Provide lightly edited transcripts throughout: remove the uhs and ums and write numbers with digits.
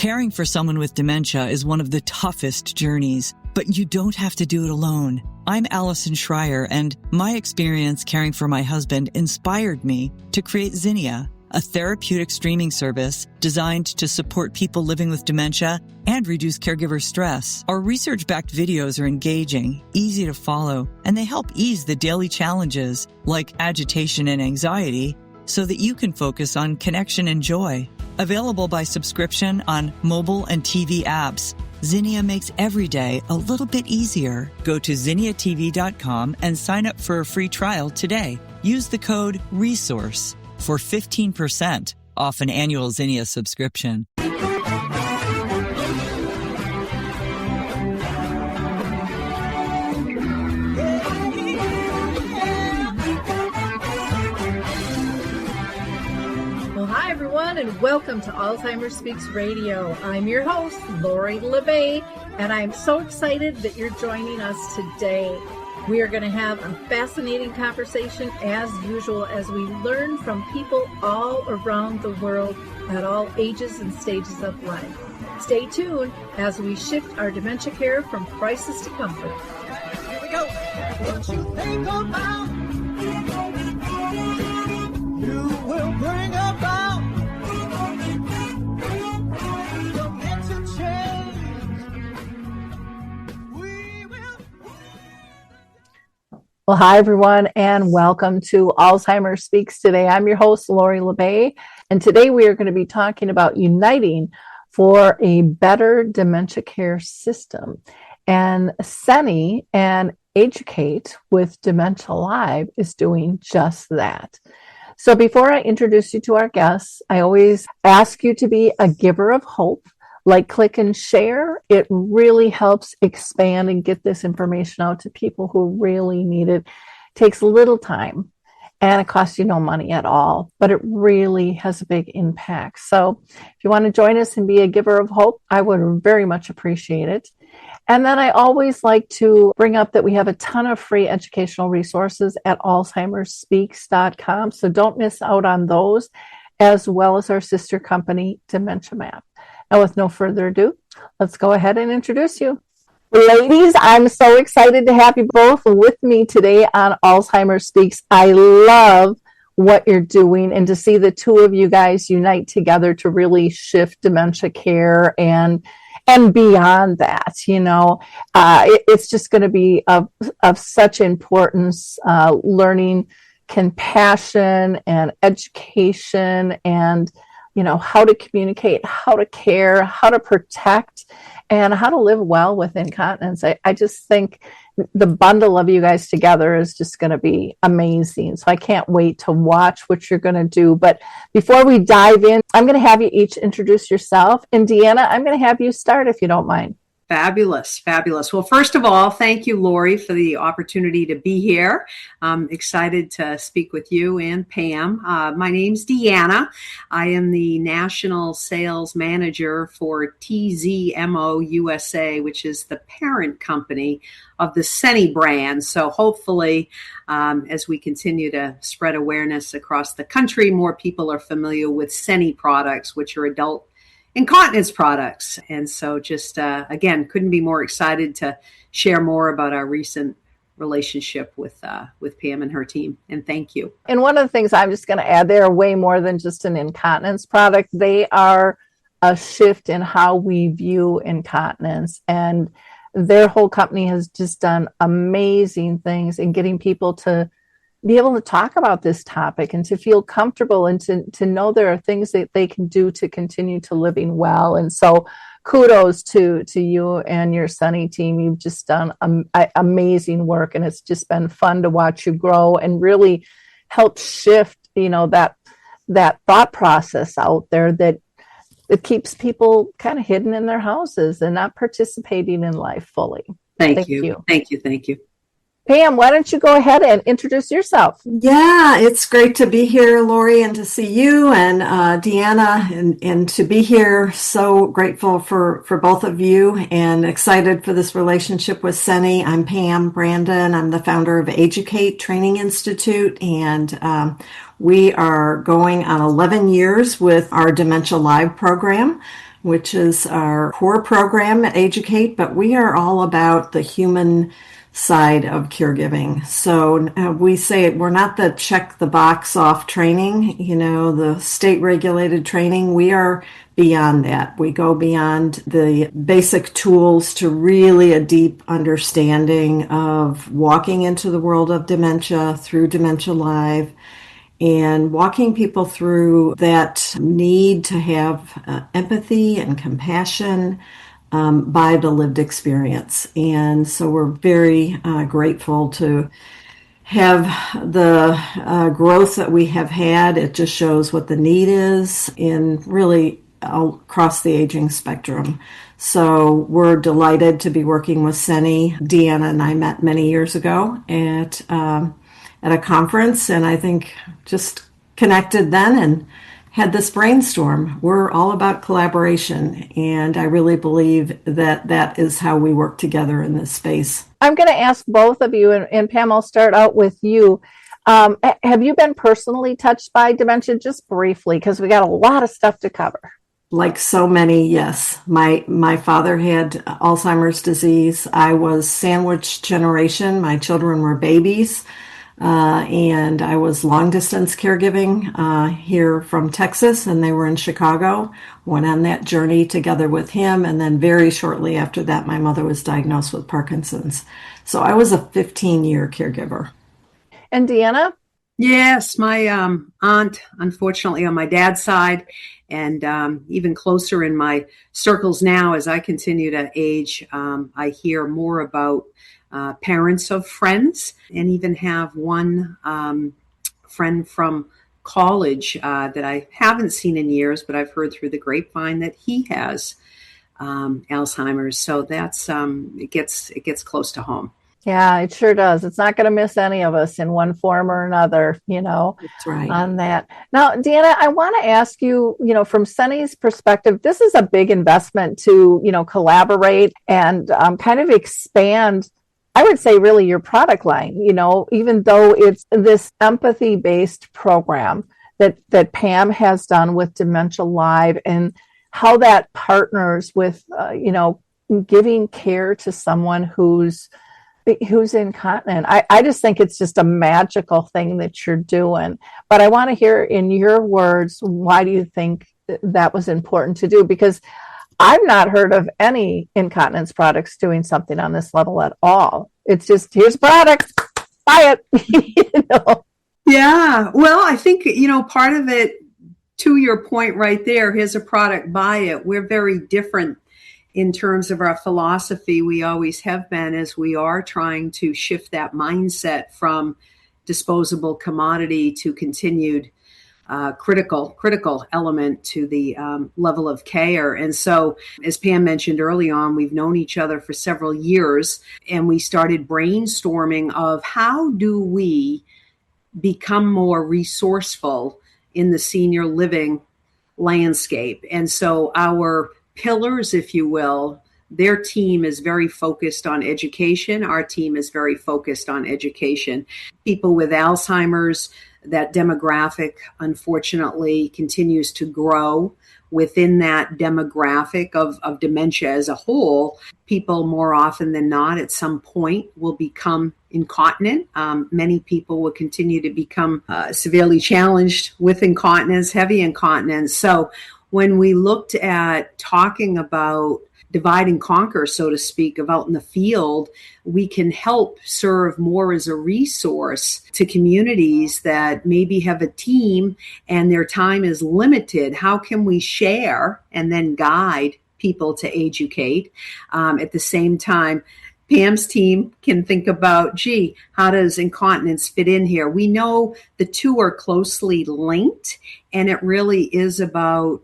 Caring for someone with dementia is one of the toughest journeys, but you don't have to do it alone. I'm Allison Schreier, and my experience caring for my husband inspired me to create Zinnia, a therapeutic streaming service designed to support people living with dementia and reduce caregiver stress. Our research-backed videos are engaging, easy to follow, and they help ease the daily challenges like agitation and anxiety so that you can focus on connection and joy. Available by subscription on mobile and TV apps, Zinnia makes every day a little bit easier. Go to zinniatv.com and sign up for a free trial today. Use the code RESOURCE for 15% off an annual Zinnia subscription. Hi, everyone, and welcome to Alzheimer's Speaks Radio. I'm your host, Lori LeBay, and I'm so excited that you're joining us today. We are going to have a fascinating conversation, as usual, as we learn from people all around the world at all ages and stages of life. Stay tuned as we shift our dementia care from crisis to comfort. Here we go. What you think about, you will bring about dementia change. We will. Well, hi, everyone, and welcome to Alzheimer's Speaks Today. I'm your host, Lori LeBay, and today we are going to be talking about uniting for a better dementia care system. And Seni and Educate with Dementia Live is doing just that. So before I introduce you to our guests, I always ask you to be a giver of hope. Like, click, and share. It really helps expand and get this information out to people who really need it. It takes little time and it costs you no money at all, but it really has a big impact. So if you want to join us and be a giver of hope, I would very much appreciate it. And then I always like to bring up that we have a ton of free educational resources at alzheimersspeaks.com. So don't miss out on those, as well as our sister company, Dementia Map. Now, with no further ado, let's go ahead and introduce you. Ladies, I'm so excited to have you both with me today on Alzheimer's Speaks. I love what you're doing, and to see the two of you guys unite together to really shift dementia care and beyond that, it's just going to be of such importance, learning compassion and education and how to communicate, how to care, how to protect, and how to live well with incontinence. I just think the bundle of you guys together is just going to be amazing. So I can't wait to watch what you're going to do. But before we dive in, I'm going to have you each introduce yourself. And Deanna, I'm going to have you start if you don't mind. Fabulous, fabulous. Well, first of all, thank you, Lori, for the opportunity to be here. I'm excited to speak with you and Pam. My name's Deanna. I am the National Sales Manager for TZMO USA, which is the parent company of the Seni brand. So hopefully, as we continue to spread awareness across the country, more people are familiar with Seni products, which are adult incontinence products. And so just, again, couldn't be more excited to share more about our recent relationship with Pam and her team. And thank you. And one of the things I'm just going to add, they are way more than just an incontinence product. They are a shift in how we view incontinence. And their whole company has just done amazing things in getting people to be able to talk about this topic and to feel comfortable and to know there are things that they can do to continue to living well. And so kudos to you and your Seni team. You've just done amazing work, and it's just been fun to watch you grow and really help shift, that thought process out there that it keeps people kind of hidden in their houses and not participating in life fully. Thank you. Pam, why don't you go ahead and introduce yourself? Yeah, it's great to be here, Lori, and to see you and Deanna and to be here. So grateful for both of you and excited for this relationship with Seni. I'm Pam Brandon. I'm the founder of Educate Training Institute, and we are going on 11 years with our Dementia Live program. which is our core program at Educate, but we are all about the human side of caregiving. So we say we're not the check the box off training, the state regulated training. We are beyond that. We go beyond the basic tools to really a deep understanding of walking into the world of dementia through Dementia Live, and walking people through that need to have empathy and compassion by the lived experience. And so we're very grateful to have the growth that we have had. It just shows what the need is in really across the aging spectrum. So we're delighted to be working with Seni. Deanna and I met many years ago at a conference, and I think just connected then and had this brainstorm. We're all about collaboration, and I really believe that that is how we work together in this space. I'm going to ask both of you, and Pam, I'll start out with you. Have you been personally touched by dementia? Just briefly, because we got a lot of stuff to cover. Like so many, yes. My father had Alzheimer's disease. I was sandwich generation. My children were babies. And I was long distance caregiving here from Texas, and they were in Chicago. Went on that journey together with him, and then very shortly after that, my mother was diagnosed with Parkinson's. So I was a 15-year caregiver. And Deanna? Yes, my aunt, unfortunately, on my dad's side, and even closer in my circles now as I continue to age, I hear more about parents of friends, and even have one friend from college that I haven't seen in years, but I've heard through the grapevine that he has Alzheimer's. So that's it gets close to home. Yeah, it sure does. It's not going to miss any of us in one form or another, That's right. on that. Now, Deanna, I want to ask you, from Seni's perspective, this is a big investment to, collaborate and kind of expand, I would say, really your product line, even though it's this empathy-based program that Pam has done with Dementia Live, and how that partners with, giving care to someone who's incontinent. I just think it's just a magical thing that you're doing. But I want to hear in your words, why do you think that was important to do? Because I've not heard of any incontinence products doing something on this level at all. It's just, here's a product, buy it. Yeah, well, I think, part of it, to your point right there, here's a product, buy it. We're very different in terms of our philosophy. We always have been, as we are trying to shift that mindset from disposable commodity to continued critical element to the level of care. And so, as Pam mentioned early on, we've known each other for several years, and we started brainstorming of how do we become more resourceful in the senior living landscape. And so our pillars, if you will, their team is very focused on education. Our team is very focused on education. People with Alzheimer's, that demographic, unfortunately, continues to grow. Within that demographic of dementia as a whole, people more often than not at some point will become incontinent. Many people will continue to become severely challenged with incontinence, heavy incontinence. So when we looked at talking about divide and conquer, so to speak, of out in the field, we can help serve more as a resource to communities that maybe have a team and their time is limited. How can we share and then guide people to educate? At the same time, Pam's team can think about, how does incontinence fit in here? We know the two are closely linked, and it really is about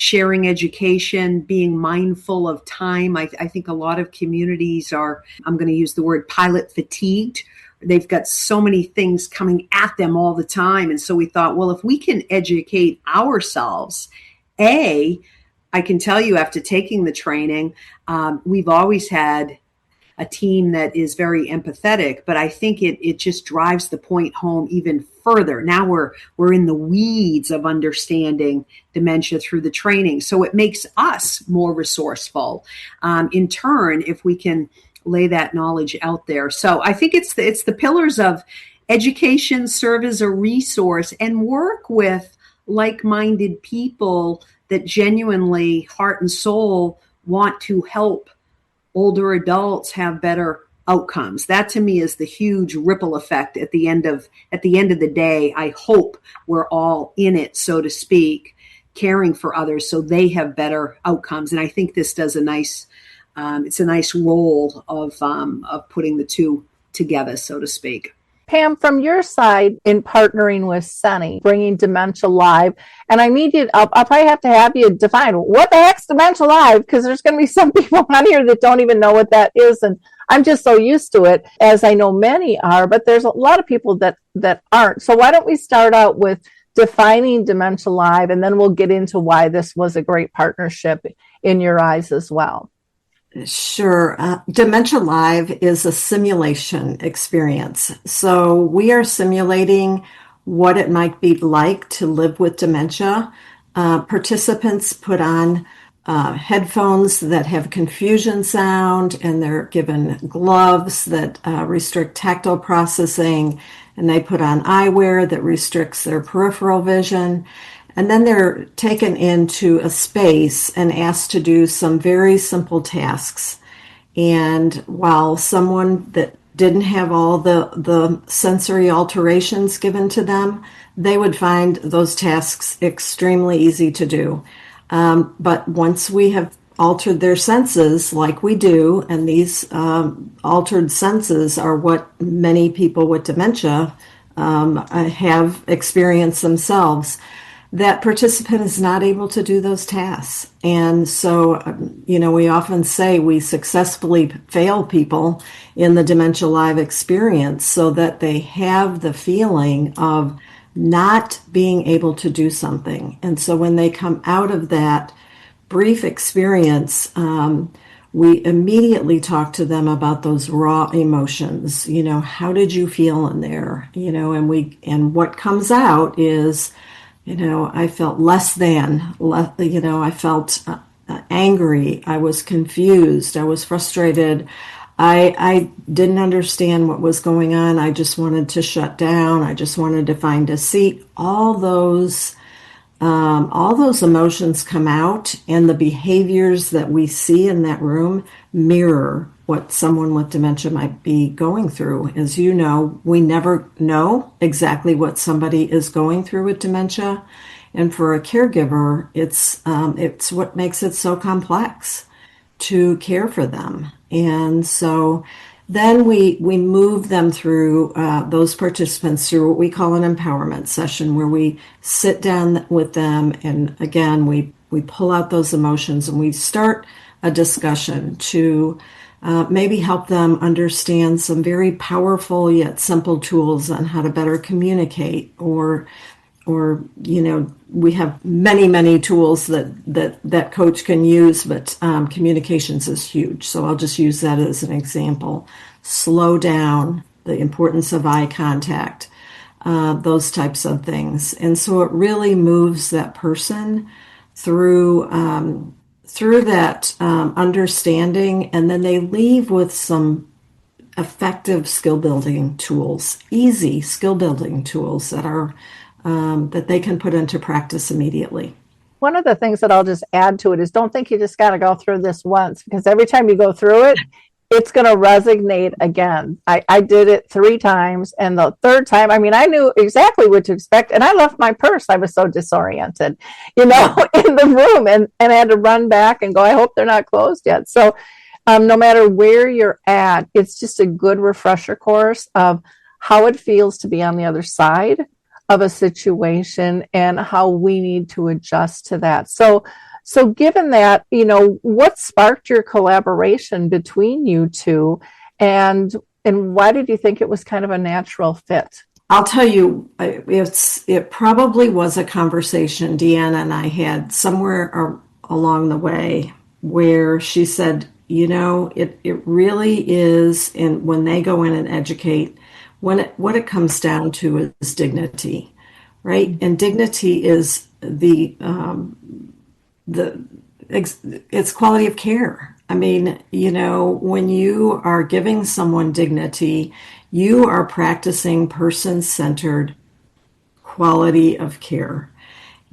sharing education, being mindful of time. I think a lot of communities are, I'm going to use the word pilot fatigued. They've got so many things coming at them all the time. And so we thought, well, if we can educate ourselves, I can tell you after taking the training, we've always had a team that is very empathetic, but I think it just drives the point home even further. Now we're in the weeds of understanding dementia through the training. So it makes us more resourceful. In turn, if we can lay that knowledge out there. So I think it's the pillars of education, serve as a resource, and work with like-minded people that genuinely, heart and soul, want to help older adults have better outcomes. That to me is the huge ripple effect at the end of the day. I hope we're all in it, so to speak, caring for others so they have better outcomes. And I think this does it's a nice role of putting the two together, so to speak. Pam, from your side in partnering with Seni, bringing Dementia Live, and I need you, I'll probably have to have you define what the heck's Dementia Live, because there's going to be some people on here that don't even know what that is, and I'm just so used to it, as I know many are, but there's a lot of people that aren't. So why don't we start out with defining Dementia Live, and then we'll get into why this was a great partnership in your eyes as well. Sure. Dementia Live is a simulation experience. So we are simulating what it might be like to live with dementia. Participants put on headphones that have confusion sound, and they're given gloves that restrict tactile processing, and they put on eyewear that restricts their peripheral vision. And then they're taken into a space and asked to do some very simple tasks. And while someone that didn't have all the sensory alterations given to them, they would find those tasks extremely easy to do. But once we have altered their senses like we do, and these altered senses are what many people with dementia have experienced themselves, that participant is not able to do those tasks. And so, we often say we successfully fail people in the Dementia Live experience so that they have the feeling of not being able to do something. And so when they come out of that brief experience, we immediately talk to them about those raw emotions. How did you feel in there? And what comes out is, I felt less than, I felt angry. I was confused. I was frustrated. I didn't understand what was going on. I just wanted to shut down. I just wanted to find a seat. All those emotions come out, and the behaviors that we see in that room mirror what someone with dementia might be going through. As you know, we never know exactly what somebody is going through with dementia. And for a caregiver, it's what makes it so complex to care for them. And so then we move them through, those participants through what we call an empowerment session, where we sit down with them, and again, we pull out those emotions, and we start a discussion to maybe help them understand some very powerful yet simple tools on how to better communicate, or we have many tools that coach can use, but communications is huge. So I'll just use that as an example. Slow down, the importance of eye contact, those types of things. And so it really moves that person through that understanding, and then they leave with some effective skill building tools, easy skill building tools that are that they can put into practice immediately. One of the things that I'll just add to it is, don't think you just got to go through this once, because every time you go through it, it's going to resonate again. I did it 3 times, and the third time, I knew exactly what to expect, and I left my purse. I was so disoriented, in the room, and I had to run back and go, I hope they're not closed yet. So no matter where you're at, it's just a good refresher course of how it feels to be on the other side of a situation and how we need to adjust to that. So given that, what sparked your collaboration between you two, and why did you think it was kind of a natural fit? I'll tell you, it probably was a conversation Deanna and I had somewhere along the way, where she said, it really is, and when they go in and educate, what it comes down to is dignity, right? And dignity is it's quality of care. I mean, when you are giving someone dignity, you are practicing person-centered quality of care.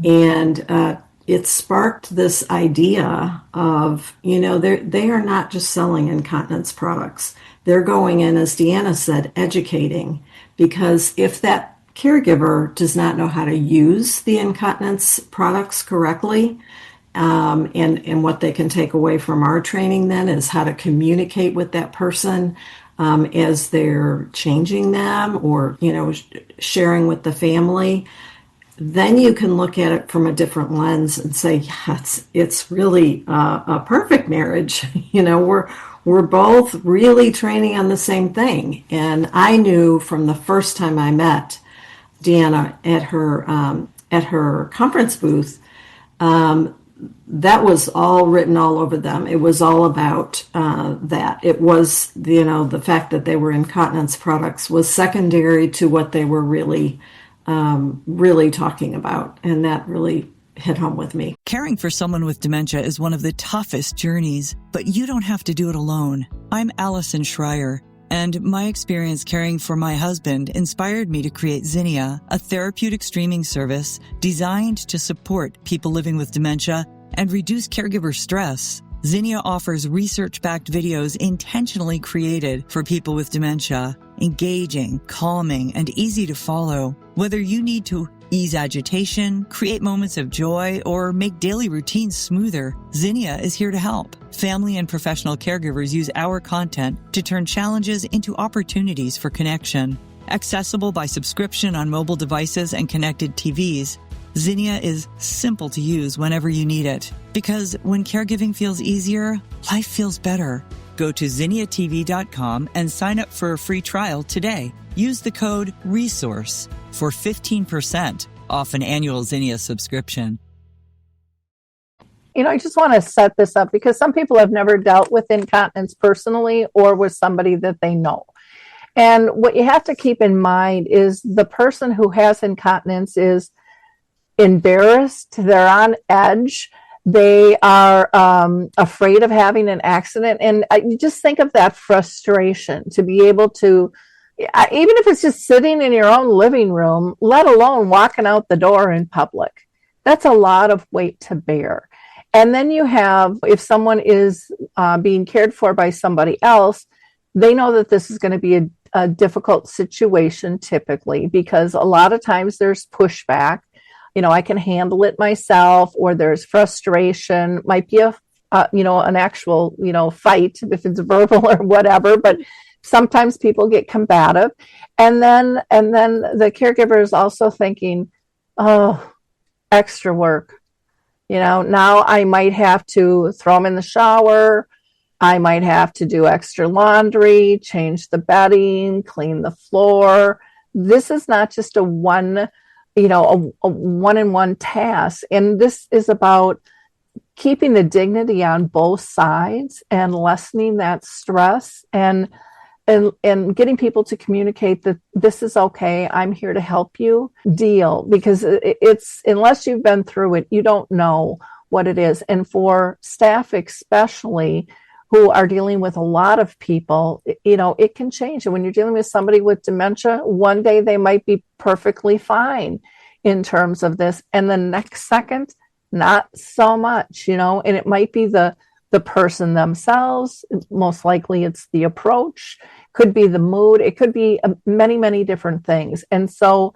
And it sparked this idea of, they are not just selling incontinence products. They're going in, as Deanna said, educating, because if that caregiver does not know how to use the incontinence products correctly, and what they can take away from our training then is how to communicate with that person as they're changing them or, sharing with the family. Then you can look at it from a different lens and say, yeah, it's really a perfect marriage. We're both really training on the same thing. And I knew from the first time I met Deanna at her conference booth, that was all written all over them. It was all about that. It was, the fact that they were incontinence products was secondary to what they were really talking about. And that really hit home with me. Caring for someone with dementia is one of the toughest journeys, but you don't have to do it alone. I'm Allison Schreier, and my experience caring for my husband inspired me to create Zinnia, a therapeutic streaming service designed to support people living with dementia and reduce caregiver stress. Zinnia offers research-backed videos intentionally created for people with dementia, engaging, calming, and easy to follow. Whether you need to ease agitation, create moments of joy, or make daily routines smoother, Zinnia is here to help. Family and professional caregivers use our content to turn challenges into opportunities for connection. Accessible by subscription on mobile devices and connected TVs, Zinnia is simple to use whenever you need it. Because when caregiving feels easier, life feels better. Go to zinniatv.com and sign up for a free trial today. Use the code RESOURCE for 15% off an annual Zinnia subscription. I just want to set this up because some people have never dealt with incontinence personally or with somebody that they know. And what you have to keep in mind is the person who has incontinence is embarrassed, they're on edge, they are afraid of having an accident. And you just think of that frustration to be able to, even if it's just sitting in your own living room, let alone walking out the door in public. That's a lot of weight to bear. And then you have, if someone is being cared for by somebody else, they know that this is going to be a difficult situation typically, because a lot of times there's pushback. I can handle it myself, or there's frustration, might be an actual, fight if it's verbal or whatever, but sometimes people get combative. And then the caregiver is also thinking, oh, extra work. Now I might have to throw them in the shower. I might have to do extra laundry, change the bedding, clean the floor. This is not just a one-on-one task. And this is about keeping the dignity on both sides and lessening that stress and getting people to communicate that this is okay. I'm here to help you deal, because it's, unless you've been through it, you don't know what it is. And for staff, especially who are dealing with a lot of people, it can change. And when you're dealing with somebody with dementia, one day they might be perfectly fine in terms of this, and the next second, not so much, and it might be the person themselves. Most likely it's the approach, could be the mood, it could be many, many different things. And so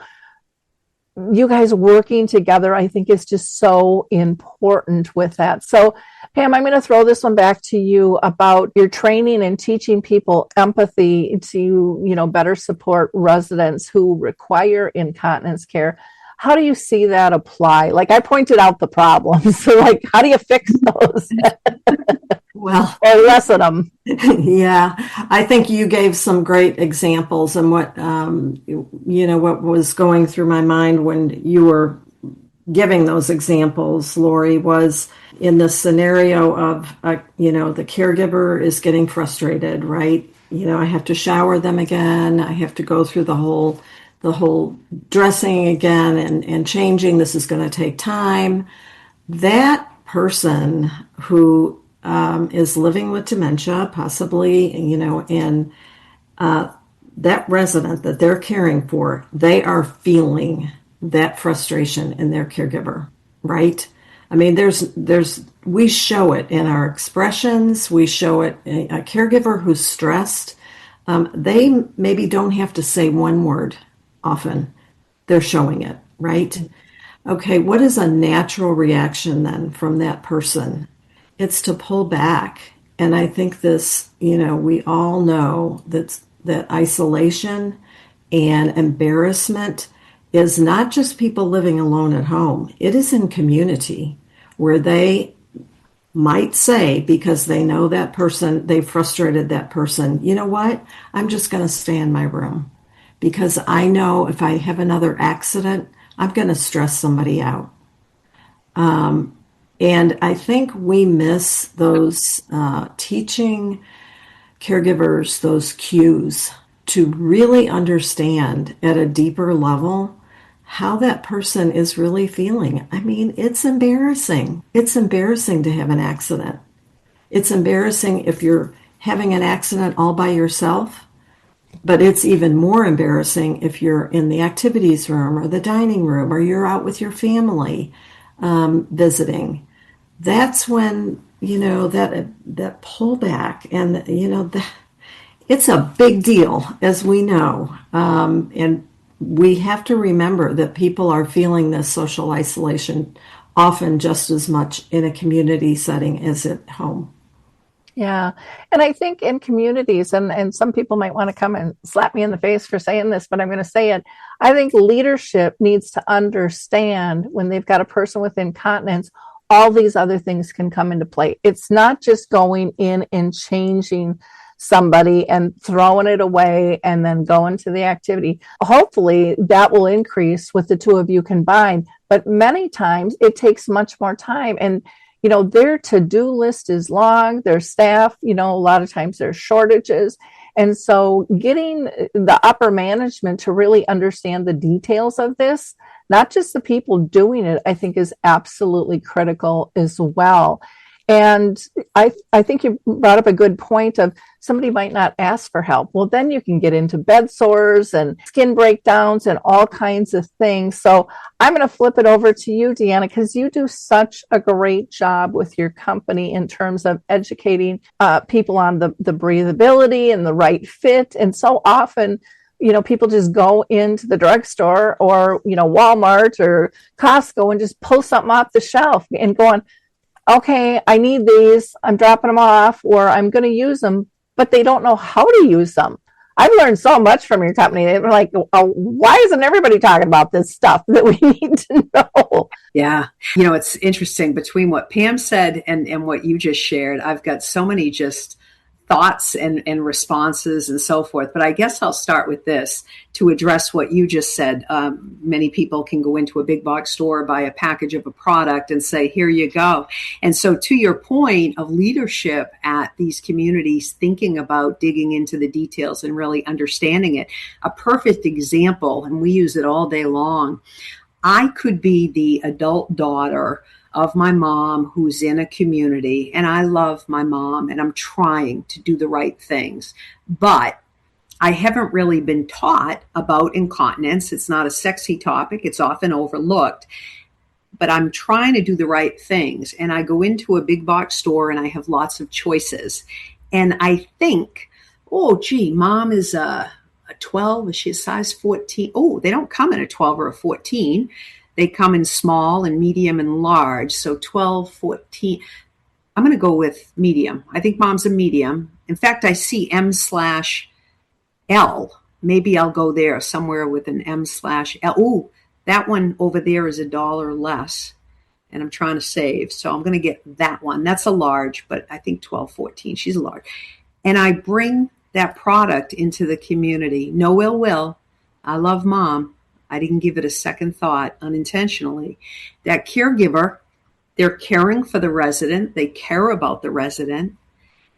you guys working together, I think, is just so important with that. So Pam, I'm going to throw this one back to you about your training and teaching people empathy to, better support residents who require incontinence care. How do you see that apply? Like, I pointed out the problems. So, how do you fix those? Well, or lessen them? Yeah, I think you gave some great examples, and what was going through my mind when you were giving those examples, Lori, was, in the scenario of, the caregiver is getting frustrated, right? I have to shower them again. I have to go through the whole dressing again and changing. This is going to take time. That person who is living with dementia, possibly, and that resident that they're caring for, they are feeling that frustration in their caregiver, right? I mean, we show it in our expressions. We show it in a caregiver who's stressed. They maybe don't have to say one word often. They're showing it, right? Okay, what is a natural reaction then from that person? It's to pull back. And I think this, we all know that isolation and embarrassment is not just people living alone at home. It is in community where they might say, because they know that person, they frustrated that person, you know what? I'm just going to stay in my room because I know if I have another accident, I'm going to stress somebody out. And I think we miss those teaching caregivers, those cues to really understand at a deeper level how that person is really feeling. I mean, it's embarrassing. It's embarrassing to have an accident. It's embarrassing if you're having an accident all by yourself, but it's even more embarrassing if you're in the activities room or the dining room or you're out with your family visiting. That's when, that pullback and, it's a big deal, as we know. And we have to remember that people are feeling this social isolation often just as much in a community setting as at home. Yeah. And I think in communities, and some people might want to come and slap me in the face for saying this, but I'm going to say it. I think leadership needs to understand when they've got a person with incontinence, all these other things can come into play. It's not just going in and changing somebody and throwing it away and then going to the activity. Hopefully that will increase with the two of you combined, but many times it takes much more time. And their to-do list is long, their staff, a lot of times there's shortages. And so getting the upper management to really understand the details of this, not just the people doing it, I think is absolutely critical as well. And I think you brought up a good point of somebody might not ask for help. Well, then you can get into bed sores and skin breakdowns and all kinds of things. So I'm going to flip it over to you, Deanna, because you do such a great job with your company in terms of educating people on the breathability and the right fit. And so often, people just go into the drugstore or, Walmart or Costco and just pull something off the shelf and going, okay, I need these, I'm dropping them off, or I'm going to use them, but they don't know how to use them. I've learned so much from your company. They're like, why isn't everybody talking about this stuff that we need to know? Yeah. It's interesting between what Pam said and what you just shared. I've got so many just thoughts and responses and so forth. But I guess I'll start with this to address what you just said. Many people can go into a big box store, buy a package of a product and say, here you go. And so to your point of leadership at these communities, thinking about digging into the details and really understanding it, a perfect example, and we use it all day long. I could be the adult daughter of my mom who's in a community, and I love my mom and I'm trying to do the right things, but I haven't really been taught about incontinence. It's not a sexy topic. It's often overlooked, but I'm trying to do the right things. And I go into a big box store and I have lots of choices. And I think, oh, gee, mom is a 12. Is she a size 14? Oh, they don't come in a 12 or a 14. They come in small and medium and large. So 12, 14. I'm going to go with medium. I think mom's a medium. In fact, I see M/L. Maybe I'll go there somewhere with an M/L. Oh, that one over there is $1 less. And I'm trying to save. So I'm going to get that one. That's a large, but I think 12, 14. She's a large. And I bring that product into the community. No ill will. I love mom. I didn't give it a second thought unintentionally. That caregiver, They're caring for the resident. They care about the resident.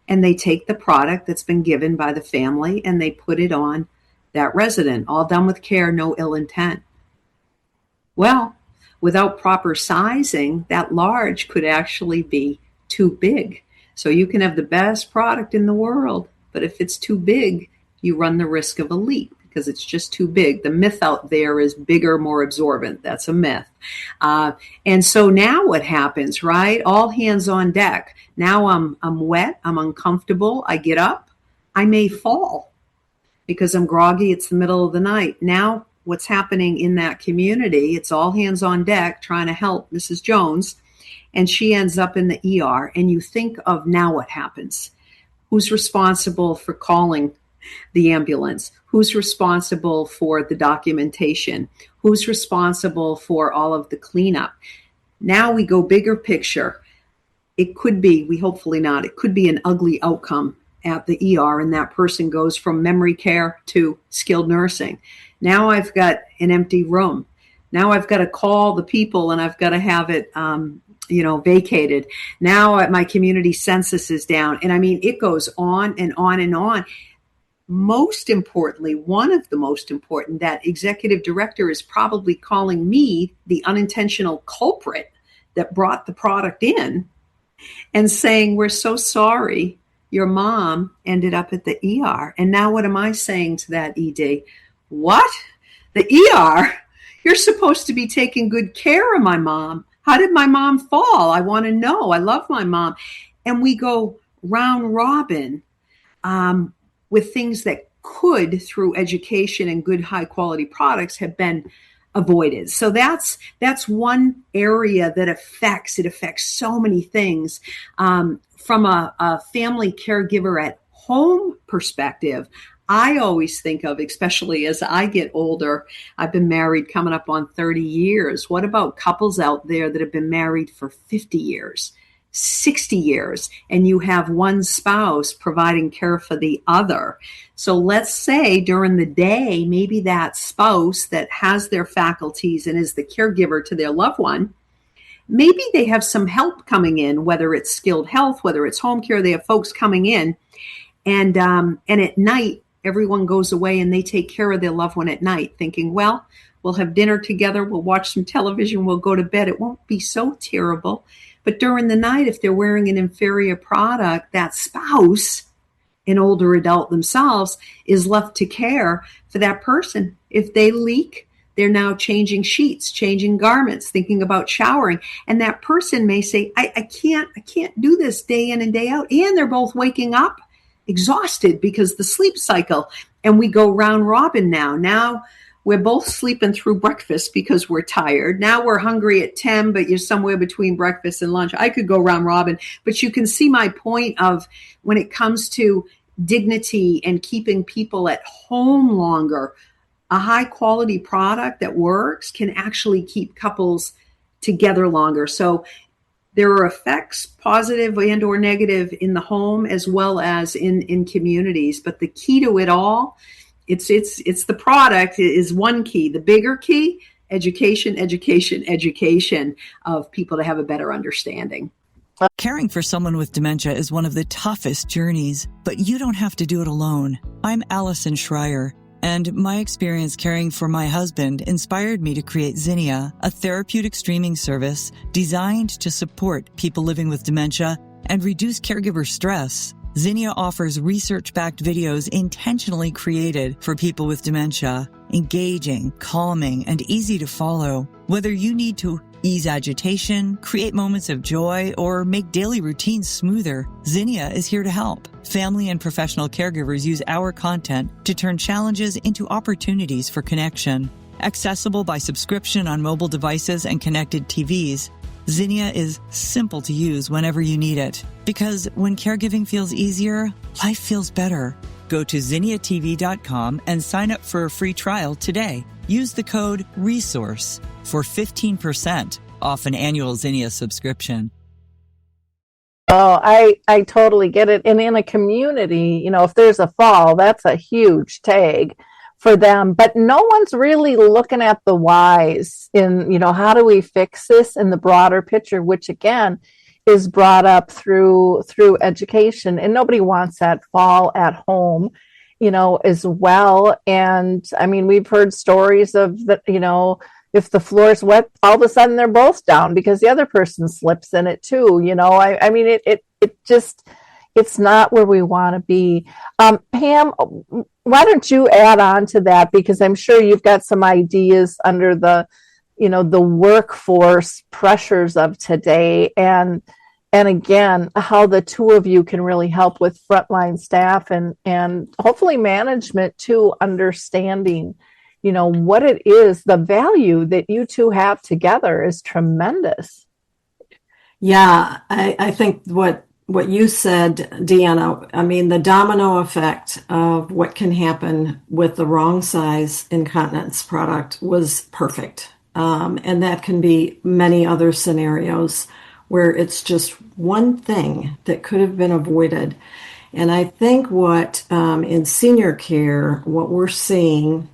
And they take the product that's been given by the family and they put it on that resident, all done with care, no ill intent. Well, without proper sizing, that large could actually be too big. So you can have the best product in the world, but if it's too big, you run the risk of a leak because it's just too big. The myth out there is bigger, more absorbent. That's a myth. And so now what happens, right? All hands on deck. Now I'm wet, I'm uncomfortable, I get up, I may fall because I'm groggy, it's the middle of the night. Now what's happening in that community, it's all hands on deck trying to help Mrs. Jones, and she ends up in the ER, and you think of now what happens. Who's responsible for calling the ambulance? Who's responsible for the documentation? Who's responsible for all of the cleanup? Now we go bigger picture. It could be, we hopefully not, it could be an ugly outcome at the ER, and that person goes from memory care to skilled nursing. Now I've got an empty room. Now I've got to call the people and I've got to have it vacated. Now my community census is down. And I mean, it goes on and on and on. Most importantly, one of the most important, that executive director is probably calling me the unintentional culprit that brought the product in and saying, we're so sorry your mom ended up at the ER. And now what am I saying to that ED? What? The ER? You're supposed to be taking good care of my mom. How did my mom fall? I want to know. I love my mom. And we go round robin with things that could, through education and good high quality products, have been avoided. So that's one area that affects so many things. From a family caregiver at home perspective, I always think of, especially as I get older, I've been married coming up on 30 years. What about couples out there that have been married for 50 years, 60 years, and you have one spouse providing care for the other? So let's say during the day, maybe that spouse that has their faculties and is the caregiver to their loved one, maybe they have some help coming in, whether it's skilled health, whether it's home care, they have folks coming in. And at night, everyone goes away and they take care of their loved one at night, thinking, well, we'll have dinner together, we'll watch some television, we'll go to bed. It won't be so terrible. But during the night, if they're wearing an inferior product, that spouse, an older adult themselves, is left to care for that person. If they leak, they're now changing sheets, changing garments, thinking about showering. And that person may say, I can't do this day in and day out. And they're both waking up exhausted because the sleep cycle. And we go round robin now. Now we're both sleeping through breakfast because we're tired. Now we're hungry at 10, but you're somewhere between breakfast and lunch. I could go round robin, but you can see my point of when it comes to dignity and keeping people at home longer, a high quality product that works can actually keep couples together longer. So there are effects, positive and or negative, in the home as well as in communities. But the key to it all, it's the product is one key. The bigger key, education of people to have a better understanding. Caring for someone with dementia is one of the toughest journeys, but you don't have to do it alone. I'm Allison Schreier, and my experience caring for my husband inspired me to create Zinnia, a therapeutic streaming service designed to support people living with dementia and reduce caregiver stress. Zinnia offers research-backed videos intentionally created for people with dementia, engaging, calming, and easy to follow. Whether you need to ease agitation, create moments of joy, or make daily routines smoother, Zinnia is here to help. Family and professional caregivers use our content to turn challenges into opportunities for connection. Accessible by subscription on mobile devices and connected TVs, Zinnia is simple to use whenever you need it. Because when caregiving feels easier, life feels better. Go to zinniatv.com and sign up for a free trial today. Use the code RESOURCE for 15% off an annual Zinnia subscription. Oh, I totally get it. And in a community, if there's a fall, that's a huge tag for them, but no one's really looking at the whys in, how do we fix this in the broader picture, which again is brought up through education, and nobody wants that fall at home, as well. And I mean, we've heard stories of that, if the floor is wet, all of a sudden they're both down because the other person slips in it too. I mean, it just, it's not where we want to be. Pam, why don't you add on to that? Because I'm sure you've got some ideas under the, the workforce pressures of today. And again, how the two of you can really help with frontline staff and hopefully management too, understanding, what it is. The value that you two have together is tremendous. Yeah, I think what you said, Deanna, I mean, the domino effect of what can happen with the wrong size incontinence product was perfect. And that can be many other scenarios where it's just one thing that could have been avoided. And I think what in senior care, what we're seeing,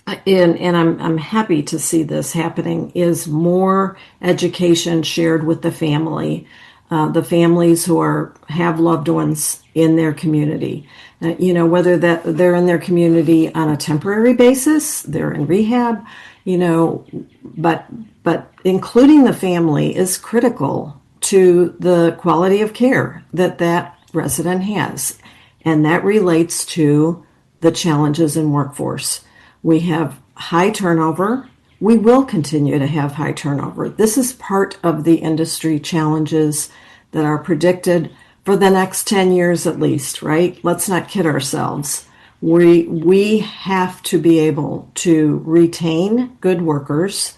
and I'm happy to see this happening, is more education shared with the family. The families who have loved ones in their community, whether that they're in their community on a temporary basis, they're in rehab, but including the family is critical to the quality of care that resident has. And that relates to the challenges in workforce. We have high turnover. We will continue to have high turnover. This is part of the industry challenges that are predicted for the next 10 years at least, right? Let's not kid ourselves. We have to be able to retain good workers.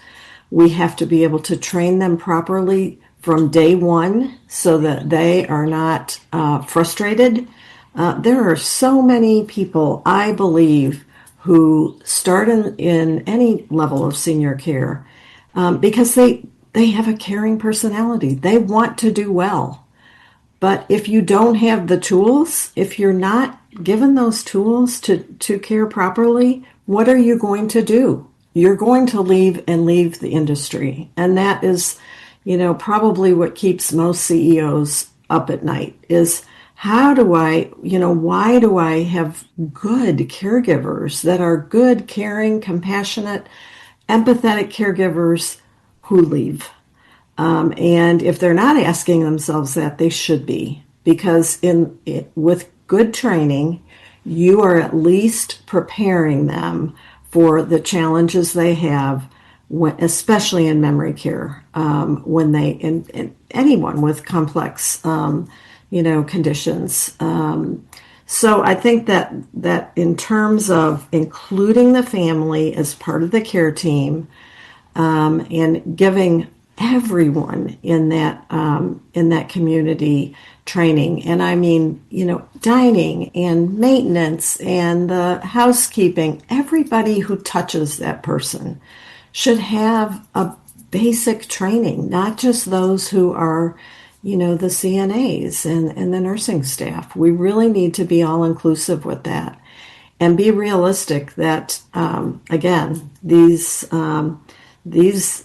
We have to be able to train them properly from day one so that they are not frustrated. There are so many people, I believe, who start in any level of senior care because they have a caring personality. They want to do well. But if you don't have the tools, if you're not given those tools to care properly, what are you going to do? You're going to leave the industry. And that is, probably what keeps most CEOs up at night is, why do I have good caregivers that are good, caring, compassionate, empathetic caregivers who leave? And if they're not asking themselves that, they should be, because with good training, you are at least preparing them for the challenges they have, especially in memory care, when anyone with complex conditions. So I think that in terms of including the family as part of the care team, and giving everyone in that community training, and I mean, dining and maintenance and the housekeeping, everybody who touches that person should have a basic training, not just those who are the CNAs and the nursing staff. We really need to be all inclusive with that and be realistic that, again, these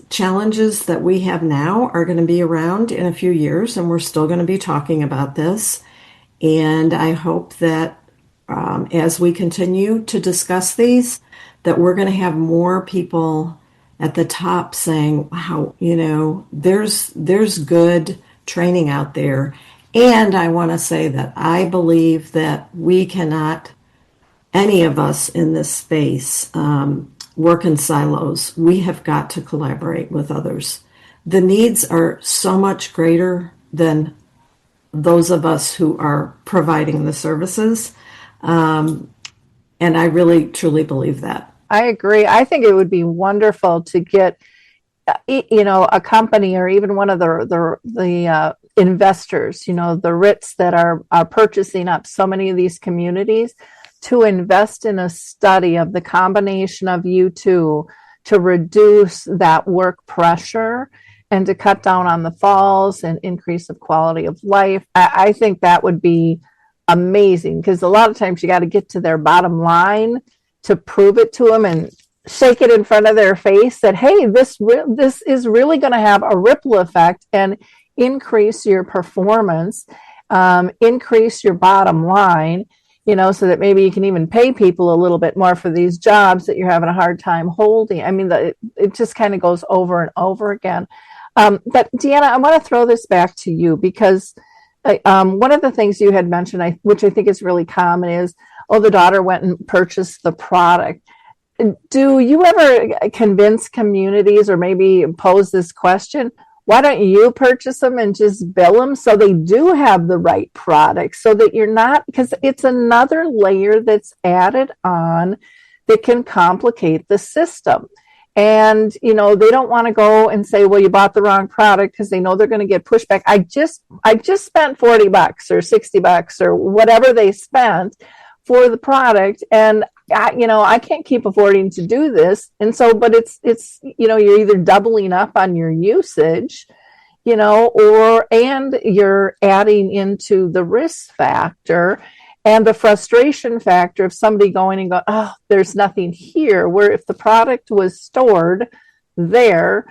challenges that we have now are going to be around in a few years, and we're still going to be talking about this. And I hope that as we continue to discuss these, that we're going to have more people at the top saying, wow, there's good training out there. And I want to say that I believe that we cannot, any of us in this space, work in silos. We have got to collaborate with others. The needs are so much greater than those of us who are providing the services. And I really, truly believe that. I agree. I think it would be wonderful to get, a company or even one of the investors, the RITs that are purchasing up so many of these communities, to invest in a study of the combination of you two to reduce that work pressure and to cut down on the falls and increase the quality of life. I think that would be amazing, because a lot of times you got to get to their bottom line to prove it to them and shake it in front of their face that, hey, this is really going to have a ripple effect and increase your performance, increase your bottom line, so that maybe you can even pay people a little bit more for these jobs that you're having a hard time holding. I mean, it just kind of goes over and over again. But Deanna, I want to throw this back to you because one of the things you had mentioned, which I think is really common, is, the daughter went and purchased the product. Do you ever convince communities or maybe pose this question? Why don't you purchase them and just bill them so they do have the right product, so that you're not, because it's another layer that's added on that can complicate the system. And, they don't want to go and say, well, you bought the wrong product, because they know they're going to get pushback. I just spent $40 or $60 or whatever they spent for the product, and I can't keep affording to do this. And so, but it's you're either doubling up on your usage, and you're adding into the risk factor and the frustration factor of somebody going and going, oh, there's nothing here. Where if the product was stored there,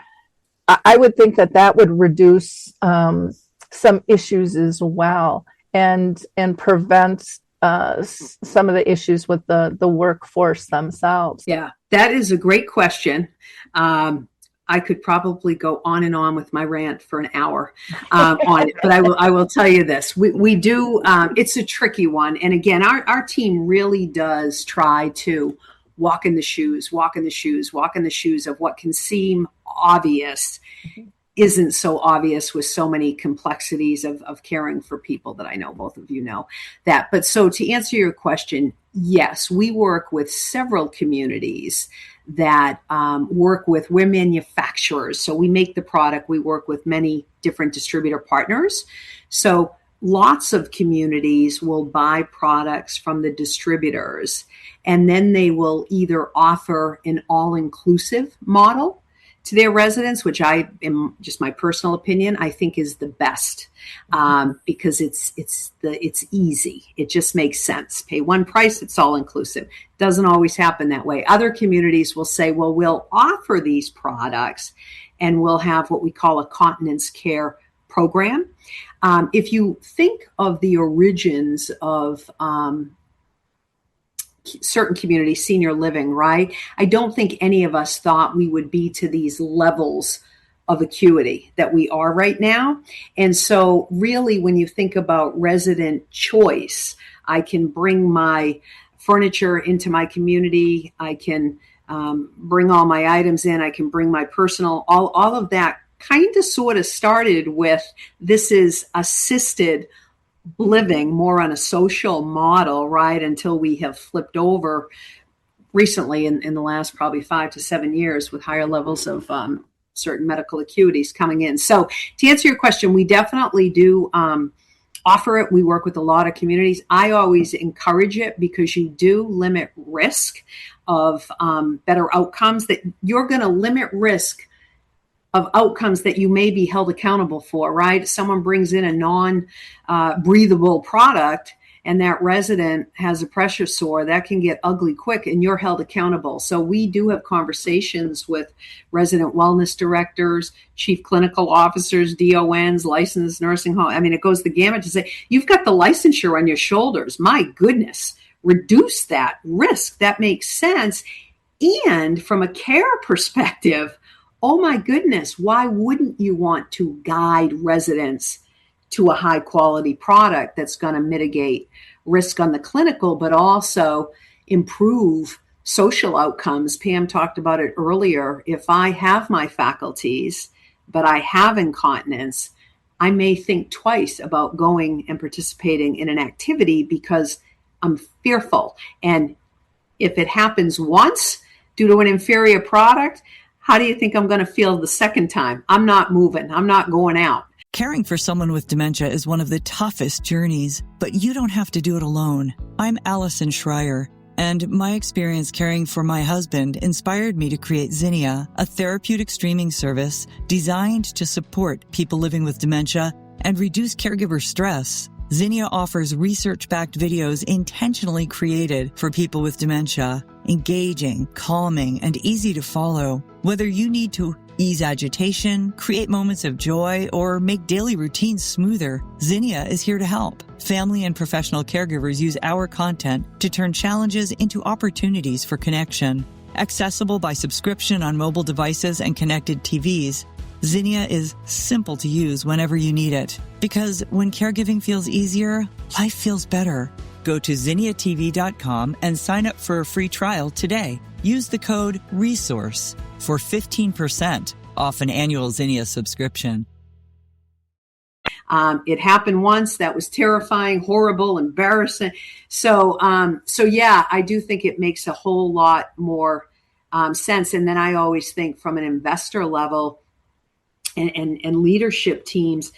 I would think that would reduce some issues as well, and prevent some of the issues with the workforce themselves. Yeah, that is a great question. I could probably go on and on with my rant for an hour on it, but I will tell you this: we do. It's a tricky one, and again, our team really does try to walk in the shoes of what can seem obvious. Isn't so obvious with so many complexities of caring for people that I know both of you know that. But so to answer your question, yes, we work with several communities that we're manufacturers. So we make the product. We work with many different distributor partners. So lots of communities will buy products from the distributors, and then they will either offer an all-inclusive model to their residents, which I am, just my personal opinion, I think is the best, because it's easy. It just makes sense. Pay one price, it's all inclusive. Doesn't always happen that way. Other communities will say, well, we'll offer these products and we'll have what we call a continence care program. If you think of the origins of certain communities, senior living, right? I don't think any of us thought we would be to these levels of acuity that we are right now. And so really, when you think about resident choice, I can bring my furniture into my community. I can bring all my items in. I can bring my personal, all of that kind of sort of started with, this is assisted living more on a social model, right? Until we have flipped over recently in the last probably 5 to 7 years with higher levels of certain medical acuities coming in. So to answer your question, we definitely do offer it. We work with a lot of communities. I always encourage it because you do limit risk of better outcomes, that you're going to limit risk of outcomes that you may be held accountable for, right? Someone brings in a non-breathable product and that resident has a pressure sore, that can get ugly quick and you're held accountable. So we do have conversations with resident wellness directors, chief clinical officers, DONs, licensed nursing home. I mean, it goes the gamut to say, you've got the licensure on your shoulders. My goodness, reduce that risk. That makes sense. And from a care perspective, oh my goodness, why wouldn't you want to guide residents to a high quality product that's going to mitigate risk on the clinical, but also improve social outcomes? Pam talked about it earlier. If I have my faculties, but I have incontinence, I may think twice about going and participating in an activity because I'm fearful. And if it happens once due to an inferior product, how do you think I'm going to feel the second time? I'm not moving. I'm not going out. Caring for someone with dementia is one of the toughest journeys, but you don't have to do it alone. I'm Allison Schreier, and my experience caring for my husband inspired me to create Zinnia, a therapeutic streaming service designed to support people living with dementia and reduce caregiver stress. Zinnia offers research-backed videos intentionally created for people with dementia. engaging, calming, and easy to follow. Whether you need to ease agitation, create moments of joy, or make daily routines smoother, Zinnia is here to help. Family and professional caregivers use our content to turn challenges into opportunities for connection. Accessible by subscription on mobile devices and connected TVs, Zinnia is simple to use whenever you need it. Because when caregiving feels easier, life feels better. Go to zinniatv.com and sign up for a free trial today. Use the code RESOURCE for 15% off an annual Zinnia subscription. It happened once. That was terrifying, horrible, embarrassing. So yeah, I do think it makes a whole lot more sense. And then I always think from an investor level and leadership teams,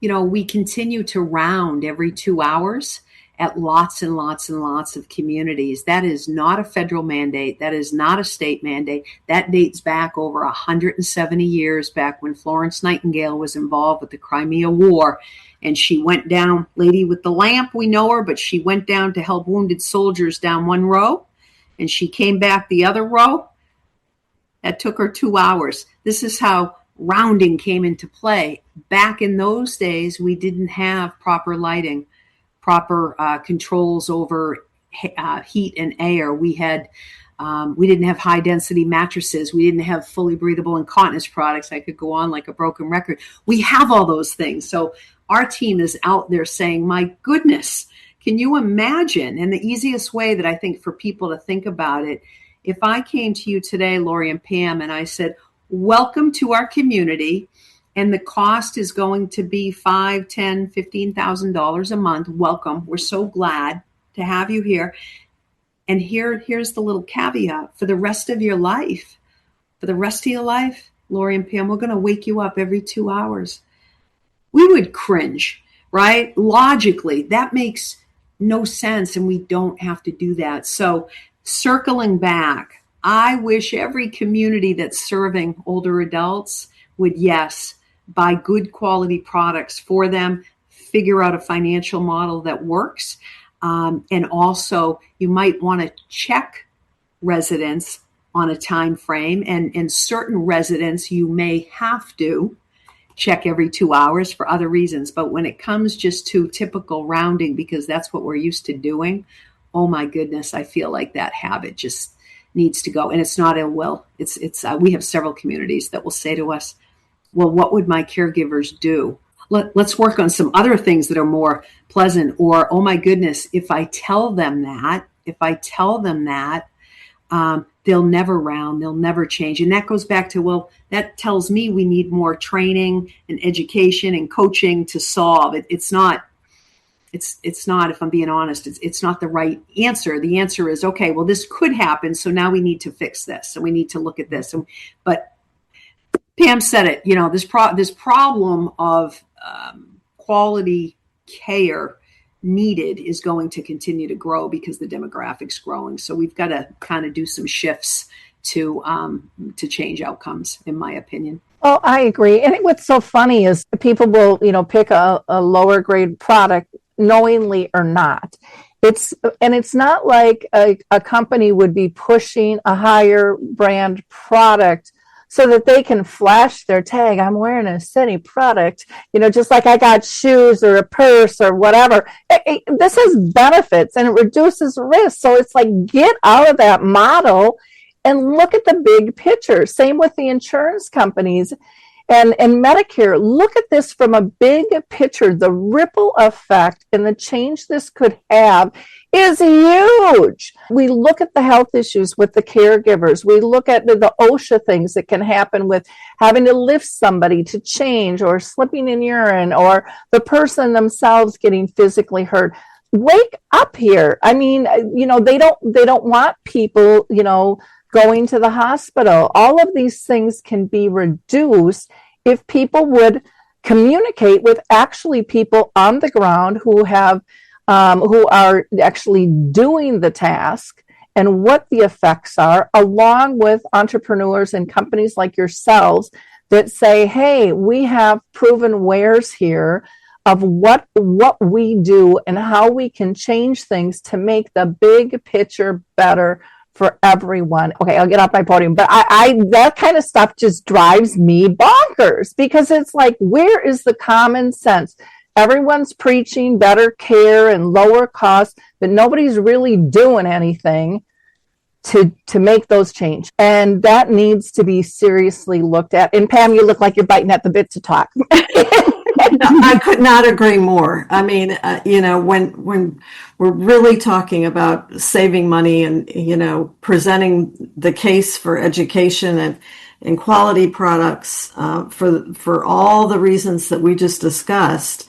we continue to round every 2 hours at lots and lots and lots of communities. That is not a federal mandate. That is not a state mandate. That dates back over 170 years, back when Florence Nightingale was involved with the Crimea War. And she went down, lady with the lamp, we know her, but she went down to help wounded soldiers down one row, and she came back the other row. That took her 2 hours. This is how rounding came into play. Back in those days, we didn't have proper lighting, proper controls over heat and air. We didn't have high density mattresses. We didn't have fully breathable incontinence products. I could go on like a broken record. We have all those things. So our team is out there saying, my goodness, can you imagine? And the easiest way that I think for people to think about it, if I came to you today, Lori and Pam, and I said, welcome to our community, and the cost is going to be $5,000, $10,000, $15,000 a month. Welcome. We're so glad to have you here. And here's the little caveat. For the rest of your life, Lori and Pam, we're going to wake you up every 2 hours. We would cringe, right? Logically, that makes no sense, and we don't have to do that. So circling back, I wish every community that's serving older adults would, yes, buy good quality products for them, figure out a financial model that works. And also, you might want to check residents on a time frame. And certain residents, you may have to check every 2 hours for other reasons. But when it comes just to typical rounding, because that's what we're used to doing, oh my goodness, I feel like that habit just needs to go. And it's not ill will. We have several communities that will say to us, well, what would my caregivers do? Let's work on some other things that are more pleasant. Or, oh my goodness, if I tell them that, they'll never round, they'll never change. And that goes back to, well, that tells me we need more training and education and coaching to solve it. It's not, if I'm being honest, it's not the right answer. The answer is, okay, well, this could happen. So now we need to fix this and we need to look at this. But Pam said it, this problem of quality care needed is going to continue to grow because the demographics growing. So we've got to kind of do some shifts to change outcomes, in my opinion. Oh, I agree. And what's so funny is people will, pick a lower grade product knowingly or not. It's not like a company would be pushing a higher brand product so that they can flash their tag. I'm wearing a Seni product, just like I got shoes or a purse or whatever. This has benefits and it reduces risk. So it's like, get out of that model and look at the big picture. Same with the insurance companies and Medicare. Look at this from a big picture. The ripple effect and the change this could have is huge. We look at the health issues with the caregivers. We look at the OSHA things that can happen with having to lift somebody to change or slipping in urine or the person themselves getting physically hurt. Wake up here. I mean, they don't want people, going to the hospital. All of these things can be reduced if people would communicate with actually people on the ground who are actually doing the task and what the effects are, along with entrepreneurs and companies like yourselves that say, hey, we have proven wares here of what we do and how we can change things to make the big picture better for everyone. Okay, I'll get off my podium, but I that kind of stuff just drives me bonkers because it's like, where is the common sense? Everyone's preaching better care and lower costs, but nobody's really doing anything to make those change. And that needs to be seriously looked at. And Pam, you look like you're biting at the bit to talk. I could not agree more. I mean, when we're really talking about saving money and, presenting the case for education and quality products for all the reasons that we just discussed,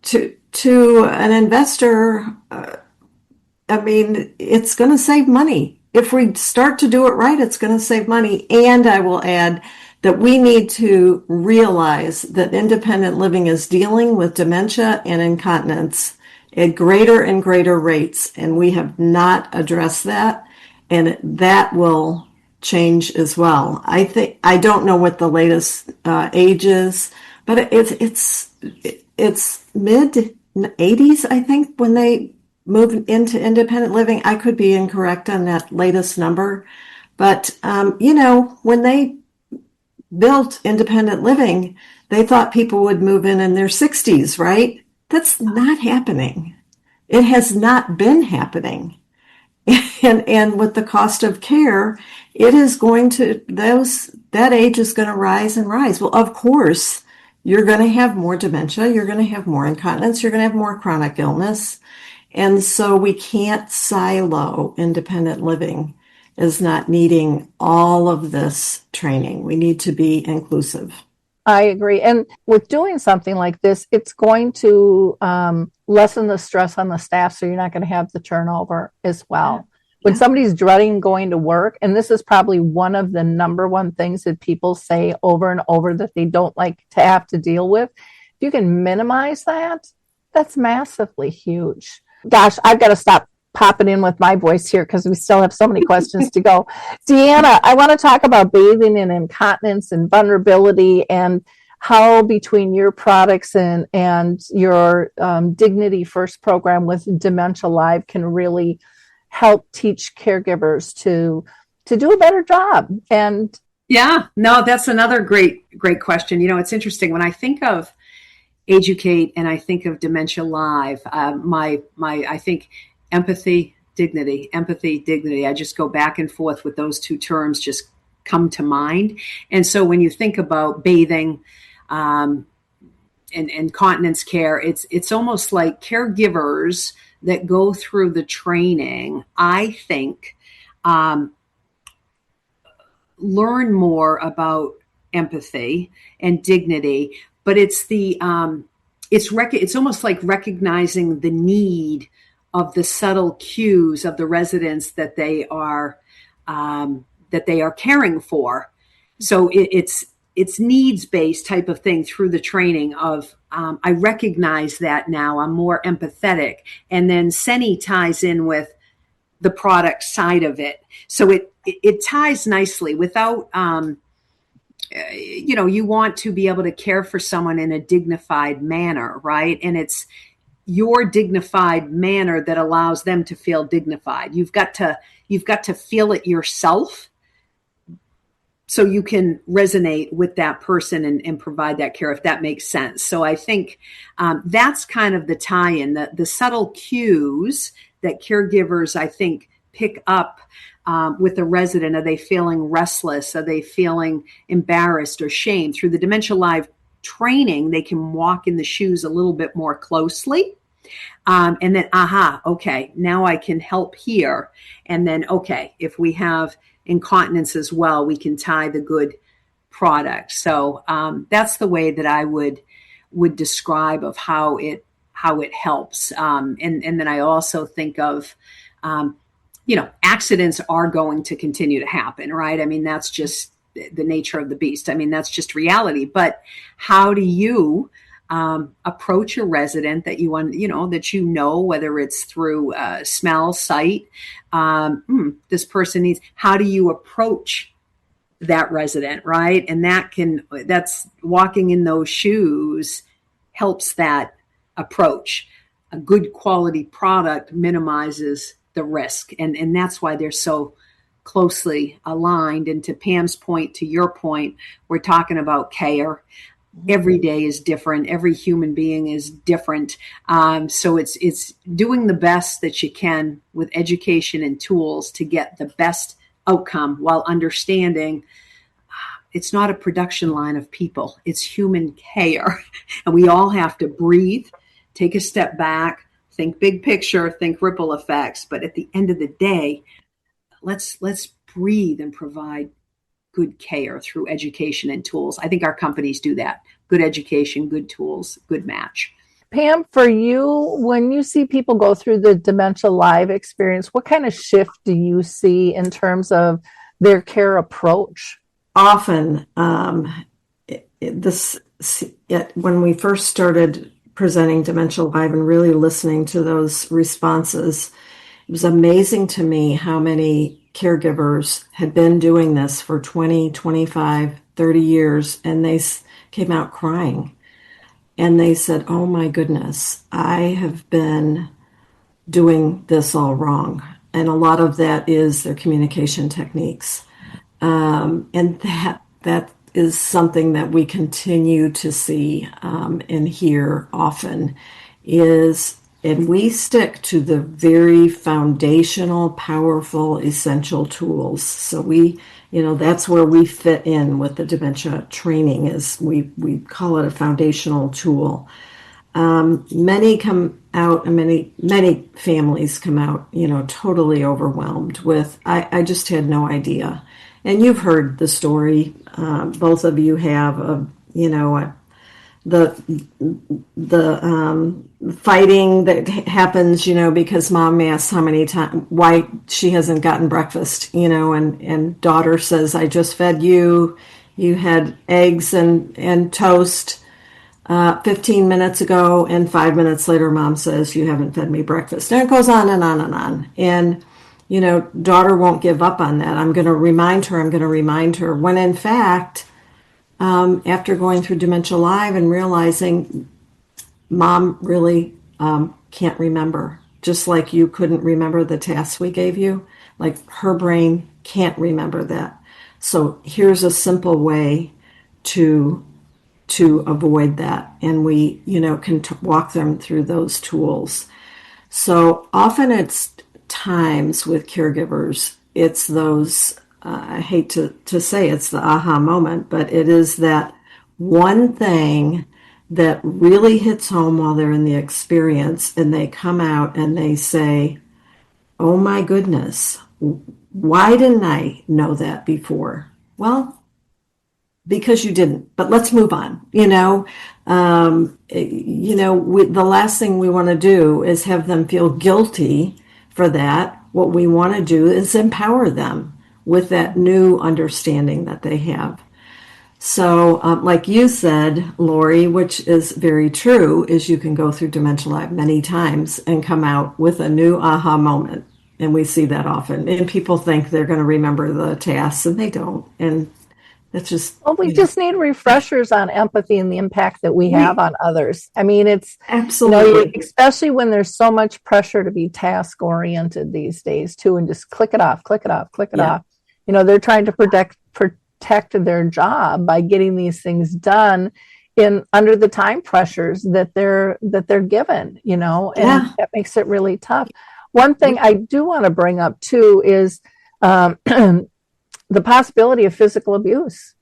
to an investor, I mean, it's going to save money. If we start to do it right, it's going to save money. And I will add that we need to realize that independent living is dealing with dementia and incontinence at greater and greater rates. And we have not addressed that. And that will change as well. I don't know what the latest age is, but it's mid 80s, I think, when they move into independent living. I could be incorrect on that latest number, but when they built independent living, they thought people would move in their 60s, right? That's not happening. It has not been happening. And with the cost of care, it is going to, that age is going to rise and rise. Well, of course, you're going to have more dementia, you're going to have more incontinence, you're going to have more chronic illness. And so we can't silo independent living as not needing all of this training. We need to be inclusive. I agree. And with doing something like this, it's going to lessen the stress on the staff, so you're not going to have the turnover as well. When somebody's dreading going to work, and this is probably one of the number one things that people say over and over that they don't like to have to deal with, if you can minimize that, that's massively huge. Gosh, I've got to stop popping in with my voice here because we still have so many questions to go. Deanna, I want to talk about bathing and incontinence and vulnerability, and how between your products and your Dignity First program with Dementia Live can really help teach caregivers to do a better job. And yeah, no, that's another great question. It's interesting when I think of Educate and I think of Dementia Live, I think empathy, dignity. I just go back and forth with those two terms, just come to mind. And so when you think about bathing and continence care, it's almost like caregivers that go through the training, I think, learn more about empathy and dignity. But it's it's almost like recognizing the need of the subtle cues of the residents that they are caring for. So it's needs-based type of thing through the training of I recognize that now, I'm more empathetic, and then Seni ties in with the product side of it, so it ties nicely without. You want to be able to care for someone in a dignified manner, right? And it's your dignified manner that allows them to feel dignified. You've got to feel it yourself so you can resonate with that person and provide that care, if that makes sense. So I think that's kind of the tie-in, the subtle cues that caregivers, I think, pick up with a resident. Are they feeling restless? Are they feeling embarrassed or shamed? Through the Dementia Live training, they can walk in the shoes a little bit more closely. And then, okay, now I can help here. And then, okay, if we have incontinence as well, we can tie the good product. So that's the way that I would describe of how it helps. And then I also think of, accidents are going to continue to happen, right? I mean, that's just the nature of the beast. I mean, that's just reality. But how do you approach a resident that you want, that whether it's through smell, sight, this person needs, how do you approach that resident, right? And that's walking in those shoes helps that approach. A good quality product minimizes the risk. And that's why they're so closely aligned. And to Pam's point, to your point, we're talking about care. Every day is different. Every human being is different. So it's doing the best that you can with education and tools to get the best outcome, while understanding it's not a production line of people. It's human care. And we all have to breathe, take a step back, think big picture, think ripple effects. But at the end of the day, let's breathe and provide good care through education and tools. I think our companies do that. Good education, good tools, good match. Pam, for you, when you see people go through the Dementia Live experience, what kind of shift do you see in terms of their care approach? Often, when we first started presenting Dementia Live and really listening to those responses, it was amazing to me how many caregivers had been doing this for 20, 25, 30 years, and they came out crying. And they said, oh my goodness, I have been doing this all wrong. And a lot of that is their communication techniques. And that is something that we continue to see and hear often and we stick to the very foundational, powerful, essential tools. So that's where we fit in with the dementia training, is we call it a foundational tool. Many come out, and many families come out, totally overwhelmed with, I just had no idea. And you've heard the story, both of you have, of, the fighting that happens, because mom asks how many times, why she hasn't gotten breakfast, and daughter says, I just fed you, you had eggs and toast 15 minutes ago, and 5 minutes later, mom says, you haven't fed me breakfast. And it goes on and on and on. And, daughter won't give up on that. I'm going to remind her, when in fact, after going through Dementia Live and realizing mom really can't remember, just like you couldn't remember the tasks we gave you, like her brain can't remember that. So here's a simple way to avoid that. And we, can walk them through those tools. So often it's times with caregivers, it's those, I hate to say it's the aha moment, but it is that one thing that really hits home while they're in the experience, and they come out and they say, oh my goodness, why didn't I know that before? Well, because you didn't, but let's move on. The last thing we want to do is have them feel guilty for that. What we want to do is empower them with that new understanding that they have. So like you said, Lori, which is very true, is you can go through Dementia Live many times and come out with a new aha moment. And we see that often. And people think they're going to remember the tasks, and they don't. And that's just... Well, we just need refreshers on empathy and the impact that we have on others. I mean, it's... Absolutely. Especially when there's so much pressure to be task-oriented these days, too, and just click it off. They're trying to protect their job by getting these things done under the time pressures that they're given, and that makes it really tough. One thing I do want to bring up too is the possibility of physical abuse.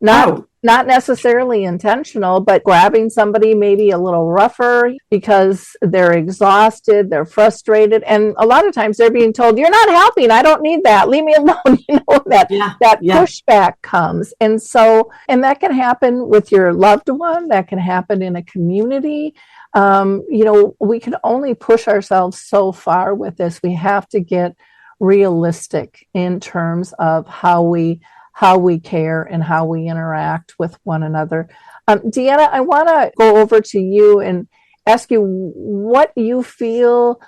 Not necessarily intentional, but grabbing somebody maybe a little rougher because they're exhausted, they're frustrated, and a lot of times they're being told, "You're not helping. I don't need that. Leave me alone." That pushback comes, and that can happen with your loved one. That can happen in a community. We can only push ourselves so far with this. We have to get realistic in terms of how we care and how we interact with one another. Deanna, I want to go over to you and ask you what you feel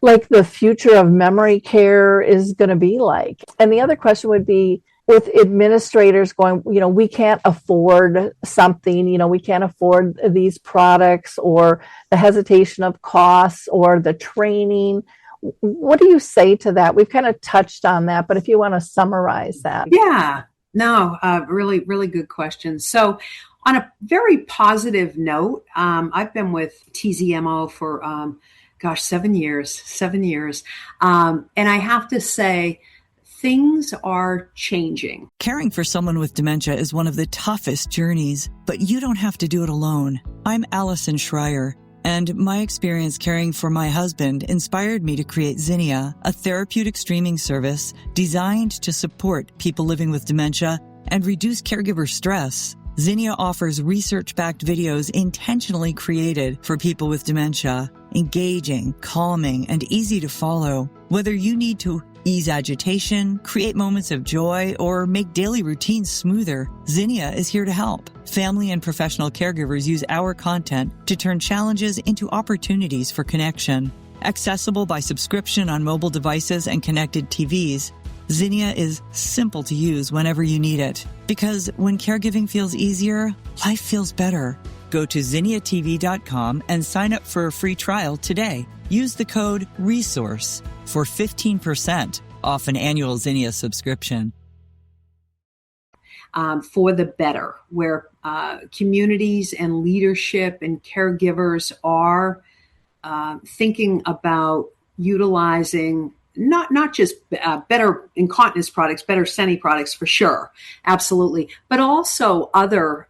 like the future of memory care is going to be like. And the other question would be, with administrators going, we can't afford something, we can't afford these products, or the hesitation of costs or the training. What do you say to that? We've kind of touched on that, but if you want to summarize that. Yeah, no, really, really good question. So, on a very positive note, I've been with TZMO for, 7 years. And I have to say, things are changing. Caring for someone with dementia is one of the toughest journeys, but you don't have to do it alone. I'm Allison Schreier, and my experience caring for my husband inspired me to create Zinnia, a therapeutic streaming service designed to support people living with dementia and reduce caregiver stress. Zinnia offers research-backed videos intentionally created for people with dementia, engaging, calming, and easy to follow. Whether you need to ease agitation, create moments of joy, or make daily routines smoother, Zinnia is here to help. Family and professional caregivers use our content to turn challenges into opportunities for connection. Accessible by subscription on mobile devices and connected TVs, Zinnia is simple to use whenever you need it. Because when caregiving feels easier, life feels better. Go to zinniatv.com and sign up for a free trial today. Use the code RESOURCE for 15% off an annual Zinnia subscription. For the better, where communities and leadership and caregivers are thinking about utilizing not just better incontinence products, better Seni products for sure, absolutely, but also other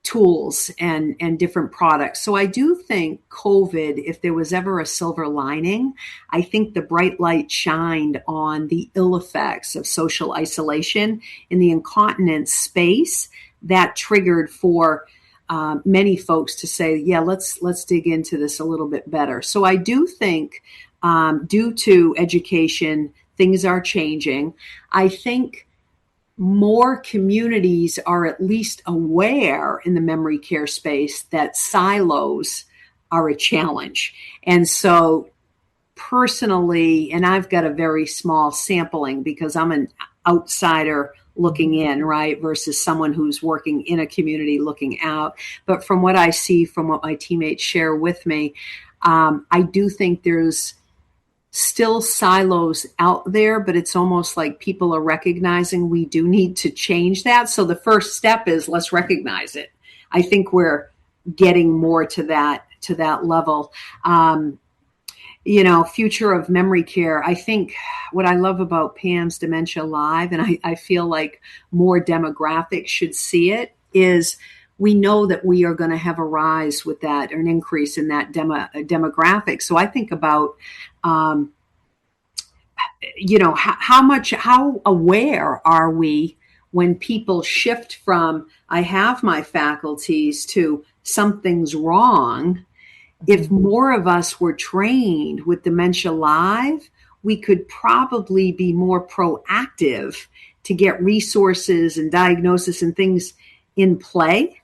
tools and different products. So I do think COVID, if there was ever a silver lining, I think the bright light shined on the ill effects of social isolation in the incontinence space that triggered for many folks to say, yeah, let's dig into this a little bit better. So I do think due to education, things are changing. I think more communities are at least aware in the memory care space that silos are a challenge. And so personally, and I've got a very small sampling because I'm an outsider looking in, right, versus someone who's working in a community looking out. But from what I see, from what my teammates share with me, I do think there's still silos out there, but it's almost like people are recognizing we do need to change that. So the first step is let's recognize it. I think we're getting more to that level. Future of memory care. I think what I love about Pam's Dementia Live, and I feel like more demographics should see it, is we know that we are going to have a rise with that, or an increase in that demographic. So I think about, how aware are we when people shift from I have my faculties to something's wrong? If more of us were trained with Dementia Live, we could probably be more proactive to get resources and diagnosis and things in play.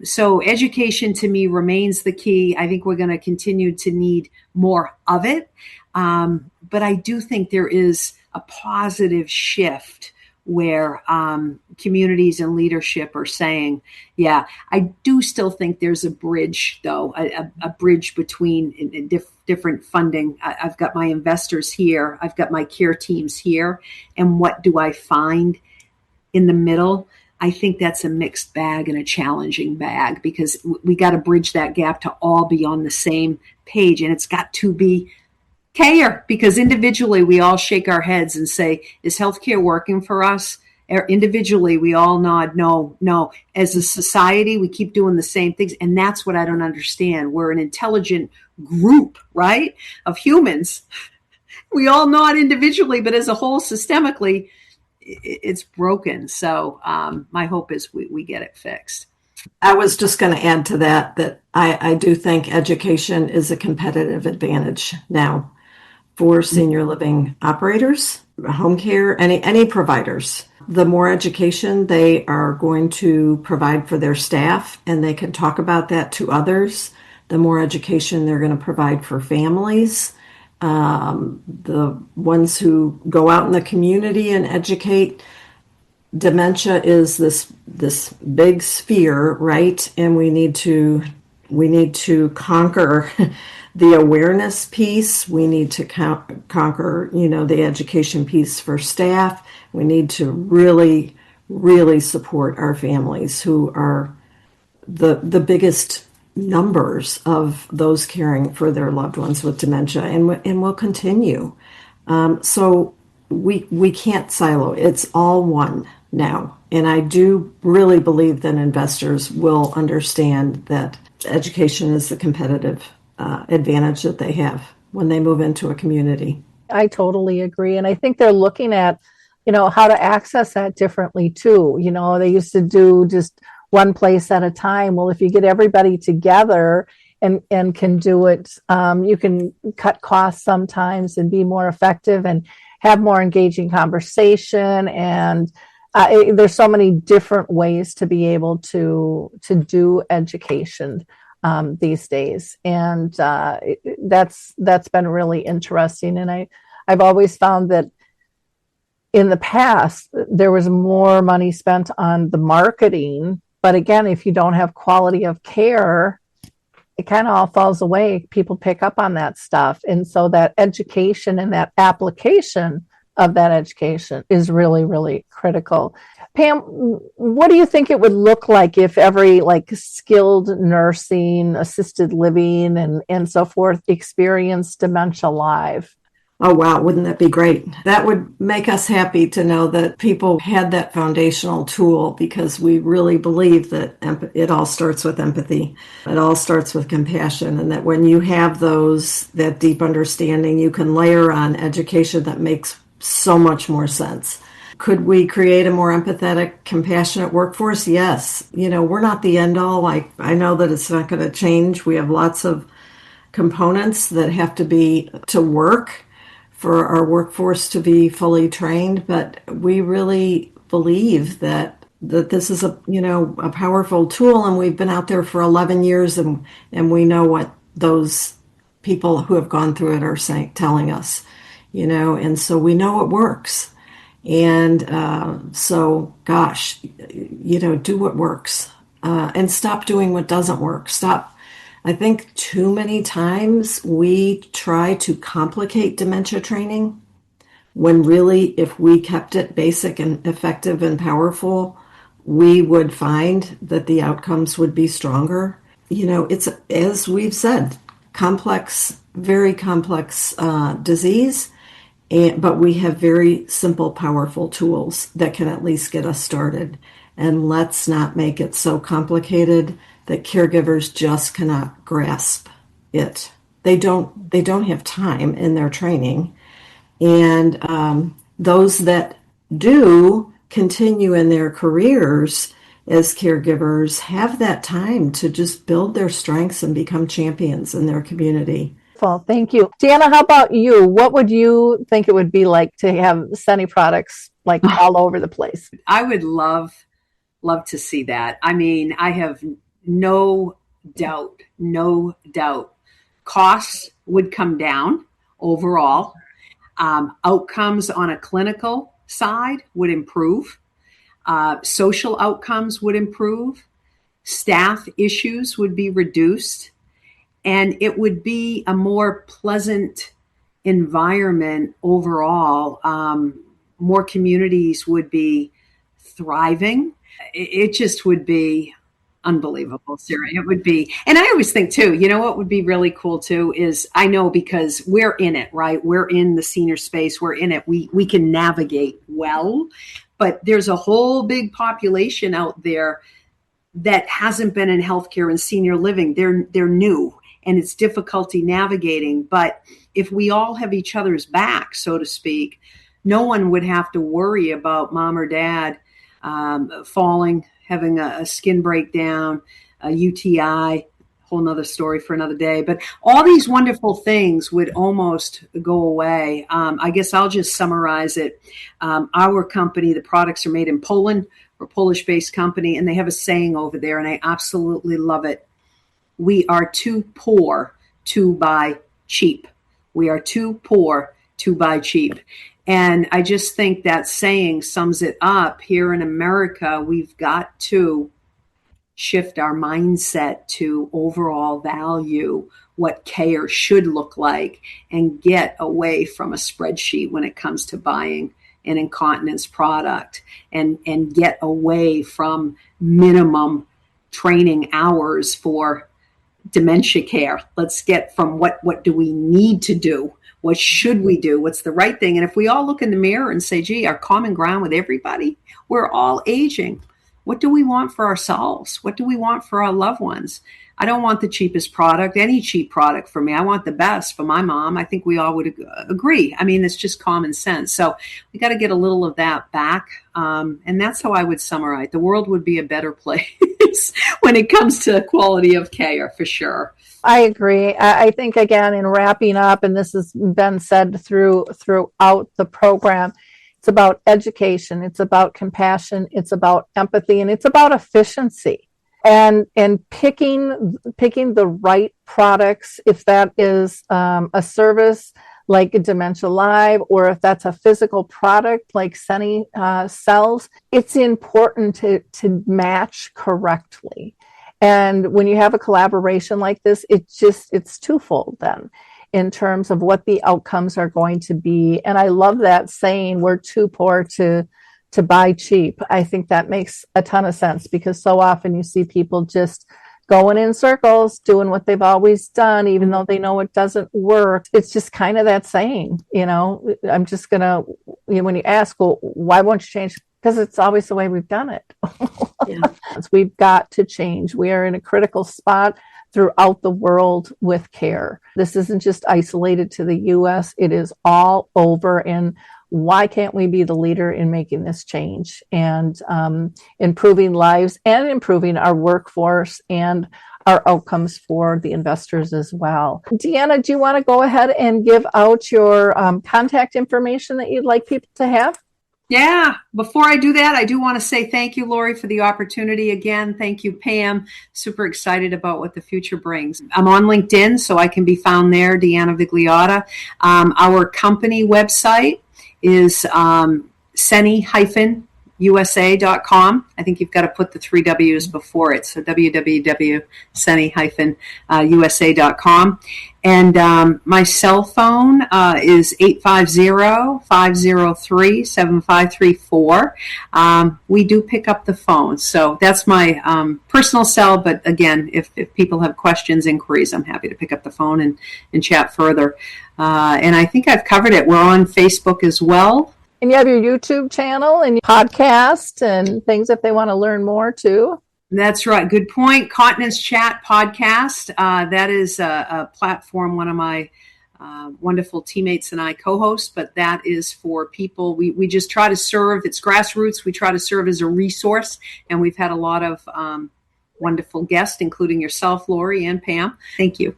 So education to me remains the key. I think we're going to continue to need more of it. But I do think there is a positive shift where communities and leadership are saying, yeah, I do still think there's a bridge, though, a bridge between different funding. I've got my investors here. I've got my care teams here. And what do I find in the middle? I think that's a mixed bag and a challenging bag, because we got to bridge that gap to all be on the same page. And it's got to be care, because individually we all shake our heads and say, is healthcare working for us? Or individually we all nod, no. As a society, we keep doing the same things. And that's what I don't understand. We're an intelligent group, right, of humans. We all nod individually, but as a whole, systemically, it's broken. So my hope is we get it fixed. I was just going to add to that I do think education is a competitive advantage now for senior living operators, home care, any providers. The more education they are going to provide for their staff, and they can talk about that to others, the more education they're going to provide for families. The ones who go out in the community and educate. Dementia is this big sphere, right? And we need to We need to conquer the awareness piece. We need to conquer, the education piece for staff. We need to really, really support our families who are the biggest numbers of those caring for their loved ones with dementia, and will continue. So we can't silo. It's all one now. And I do really believe that investors will understand that education is the competitive advantage that they have when they move into a community. I totally agree. And I think they're looking at, how to access that differently too. They used to do just one place at a time. Well, if you get everybody together and can do it, you can cut costs sometimes and be more effective and have more engaging conversation. And there's so many different ways to be able to do education these days. And that's been really interesting. And I've always found that in the past, there was more money spent on the marketing. But again, if you don't have quality of care, it kind of all falls away. People pick up on that stuff. And so that education and that application of that education is really, really critical. Pam, what do you think it would look like if every skilled nursing, assisted living, and so forth experienced dementia live? Oh, wow. Wouldn't that be great? That would make us happy to know that people had that foundational tool, because we really believe that it all starts with empathy. It all starts with compassion. And that when you have that deep understanding, you can layer on education that makes so much more sense. Could we create a more empathetic, compassionate workforce? Yes. We're not the end all. I know that it's not going to change. We have lots of components that have to work for our workforce to be fully trained, but we really believe that this is a powerful tool, and we've been out there for 11 years, and we know what those people who have gone through it are telling us, and so we know it works. And so, gosh, do what works, and stop doing what doesn't work. I think too many times we try to complicate dementia training, when really, if we kept it basic and effective and powerful, we would find that the outcomes would be stronger. It's, as we've said, complex, very complex disease, but we have very simple, powerful tools that can at least get us started. And let's not make it so complicated that caregivers just cannot grasp it. They don't have time in their training. And those that do continue in their careers as caregivers have that time to just build their strengths and become champions in their community. Well, thank you. Deanna, how about you? What would you think it would be like to have Seni products all over the place? I would love to see that. I mean, I have no doubt, costs would come down overall. Outcomes on a clinical side would improve. Social outcomes would improve. Staff issues would be reduced. And it would be a more pleasant environment overall. More communities would be thriving. It just would be unbelievable, Sarah. It would be. And I always think too, what would be really cool too is, I know because we're in it, right? We're in the senior space. We're in it. We can navigate well, but there's a whole big population out there that hasn't been in healthcare and senior living. They're new, and it's difficulty navigating. But if we all have each other's back, so to speak, no one would have to worry about mom or dad falling, having a skin breakdown, a UTI, whole nother story for another day. But all these wonderful things would almost go away. I guess I'll just summarize it. Our company, the products are made in Poland. We're a Polish-based company, and they have a saying over there, and I absolutely love it. We are too poor to buy cheap. We are too poor to buy cheap. And I just think that saying sums it up. Here in America, we've got to shift our mindset to overall value what care should look like and get away from a spreadsheet when it comes to buying an incontinence product, and get away from minimum training hours for dementia care. Let's get from what do we need to do? What should we do? What's the right thing? And if we all look in the mirror and say, gee, our common ground with everybody, we're all aging. What do we want for ourselves? What do we want for our loved ones? I don't want the cheapest product, any cheap product for me. I want the best for my mom. I think we all would agree. I mean, it's just common sense. So we got to get a little of that back. And that's how I would summarize. The world would be a better place when it comes to quality of care, for sure. I agree. I think, again, in wrapping up, and this has been said throughout the program, it's about education, it's about compassion, it's about empathy, and it's about efficiency. And picking the right products, if that is a service like Dementia Live, or if that's a physical product like Seni sells, it's important to match correctly. And when you have a collaboration like this, it's twofold then in terms of what the outcomes are going to be. And I love that saying, we're too poor to buy cheap. I think that makes a ton of sense, because so often you see people just going in circles, doing what they've always done, even though they know it doesn't work. It's just kind of that saying, I'm just going to, when you ask, well, why won't you change? Because it's always the way we've done it. Yeah. We've got to change. We are in a critical spot throughout the world with care. This isn't just isolated to the U.S. It is all over. And why can't we be the leader in making this change and improving lives and improving our workforce and our outcomes for the investors as well? Deanna, do you want to go ahead and give out your contact information that you'd like people to have? Yeah. Before I do that, I do want to say thank you, Lori, for the opportunity again. Thank you, Pam. Super excited about what the future brings. I'm on LinkedIn, so I can be found there, Deanna Vigliotta. Our company website is Seni-USA.com. I think you've got to put the 3 W's before it. So www.Seni-USA.com. And my cell phone is 850-503-7534. We do pick up the phone. So that's my personal cell. But again, if people have questions, inquiries, I'm happy to pick up the phone and chat further. And I think I've covered it. We're on Facebook as well. And you have your YouTube channel and podcast and things if they want to learn more too. That's right. Good point. Continence Chat podcast. That is a platform one of my wonderful teammates and I co-host, but that is for people. We just try to serve. It's grassroots. We try to serve as a resource, and we've had a lot of wonderful guests, including yourself, Lori, and Pam. Thank you.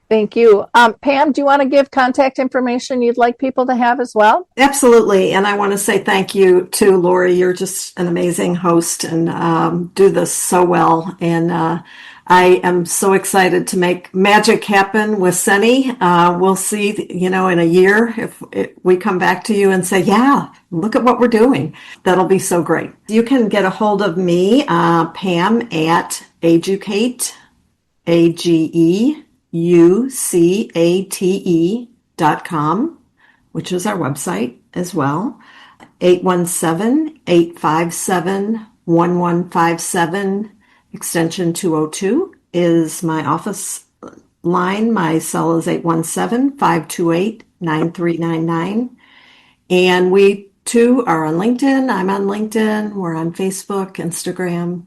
Thank you. Pam, do you want to give contact information you'd like people to have as well? Absolutely. And I want to say thank you to Lori. You're just an amazing host and do this so well. And I am so excited to make magic happen with Seni. We'll see, in a year if we come back to you and say, yeah, look at what we're doing. That'll be so great. You can get a hold of me, Pam, at AgeUcate.com, which is our website as well. 817-857-1157, extension 202 is my office line. My cell is 817-528-9399. And we too are on LinkedIn. I'm on LinkedIn. We're on Facebook, Instagram,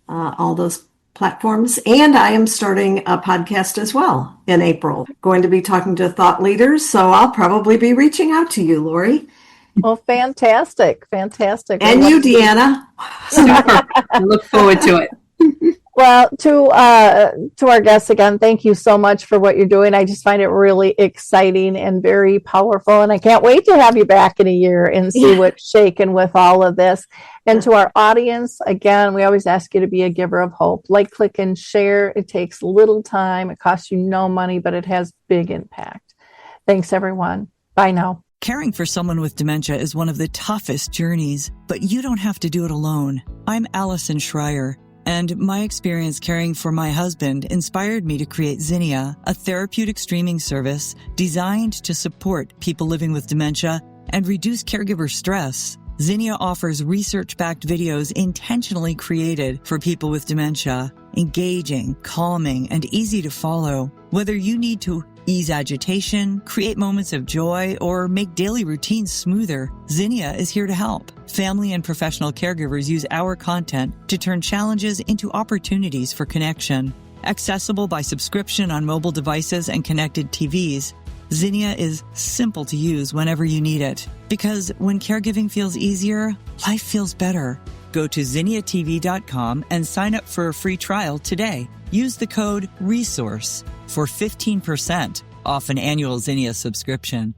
all those platforms. And I am starting a podcast as well in April. Going to be talking to thought leaders, so I'll probably be reaching out to you, Lori. Well, fantastic. And you, Deanna. Super. I look forward to it. Well, to our guests again, thank you so much for what you're doing. I just find it really exciting and very powerful, and I can't wait to have you back in a year and see what's shaken with all of this. And to our audience, again, we always ask you to be a giver of hope. Like, click, and share. It takes little time. It costs you no money, but it has big impact. Thanks, everyone. Bye now. Caring for someone with dementia is one of the toughest journeys, but you don't have to do it alone. I'm Allison Schreier, and my experience caring for my husband inspired me to create Zinnia, a therapeutic streaming service designed to support people living with dementia and reduce caregiver stress. Zinnia offers research-backed videos intentionally created for people with dementia, engaging, calming, and easy to follow. Whether you need to ease agitation, create moments of joy, or make daily routines smoother, Zinnia is here to help. Family and professional caregivers use our content to turn challenges into opportunities for connection. Accessible by subscription on mobile devices and connected TVs, Zinnia is simple to use whenever you need it. Because when caregiving feels easier, life feels better. Go to zinniatv.com and sign up for a free trial today. Use the code RESOURCE for 15% off an annual Zinnia subscription.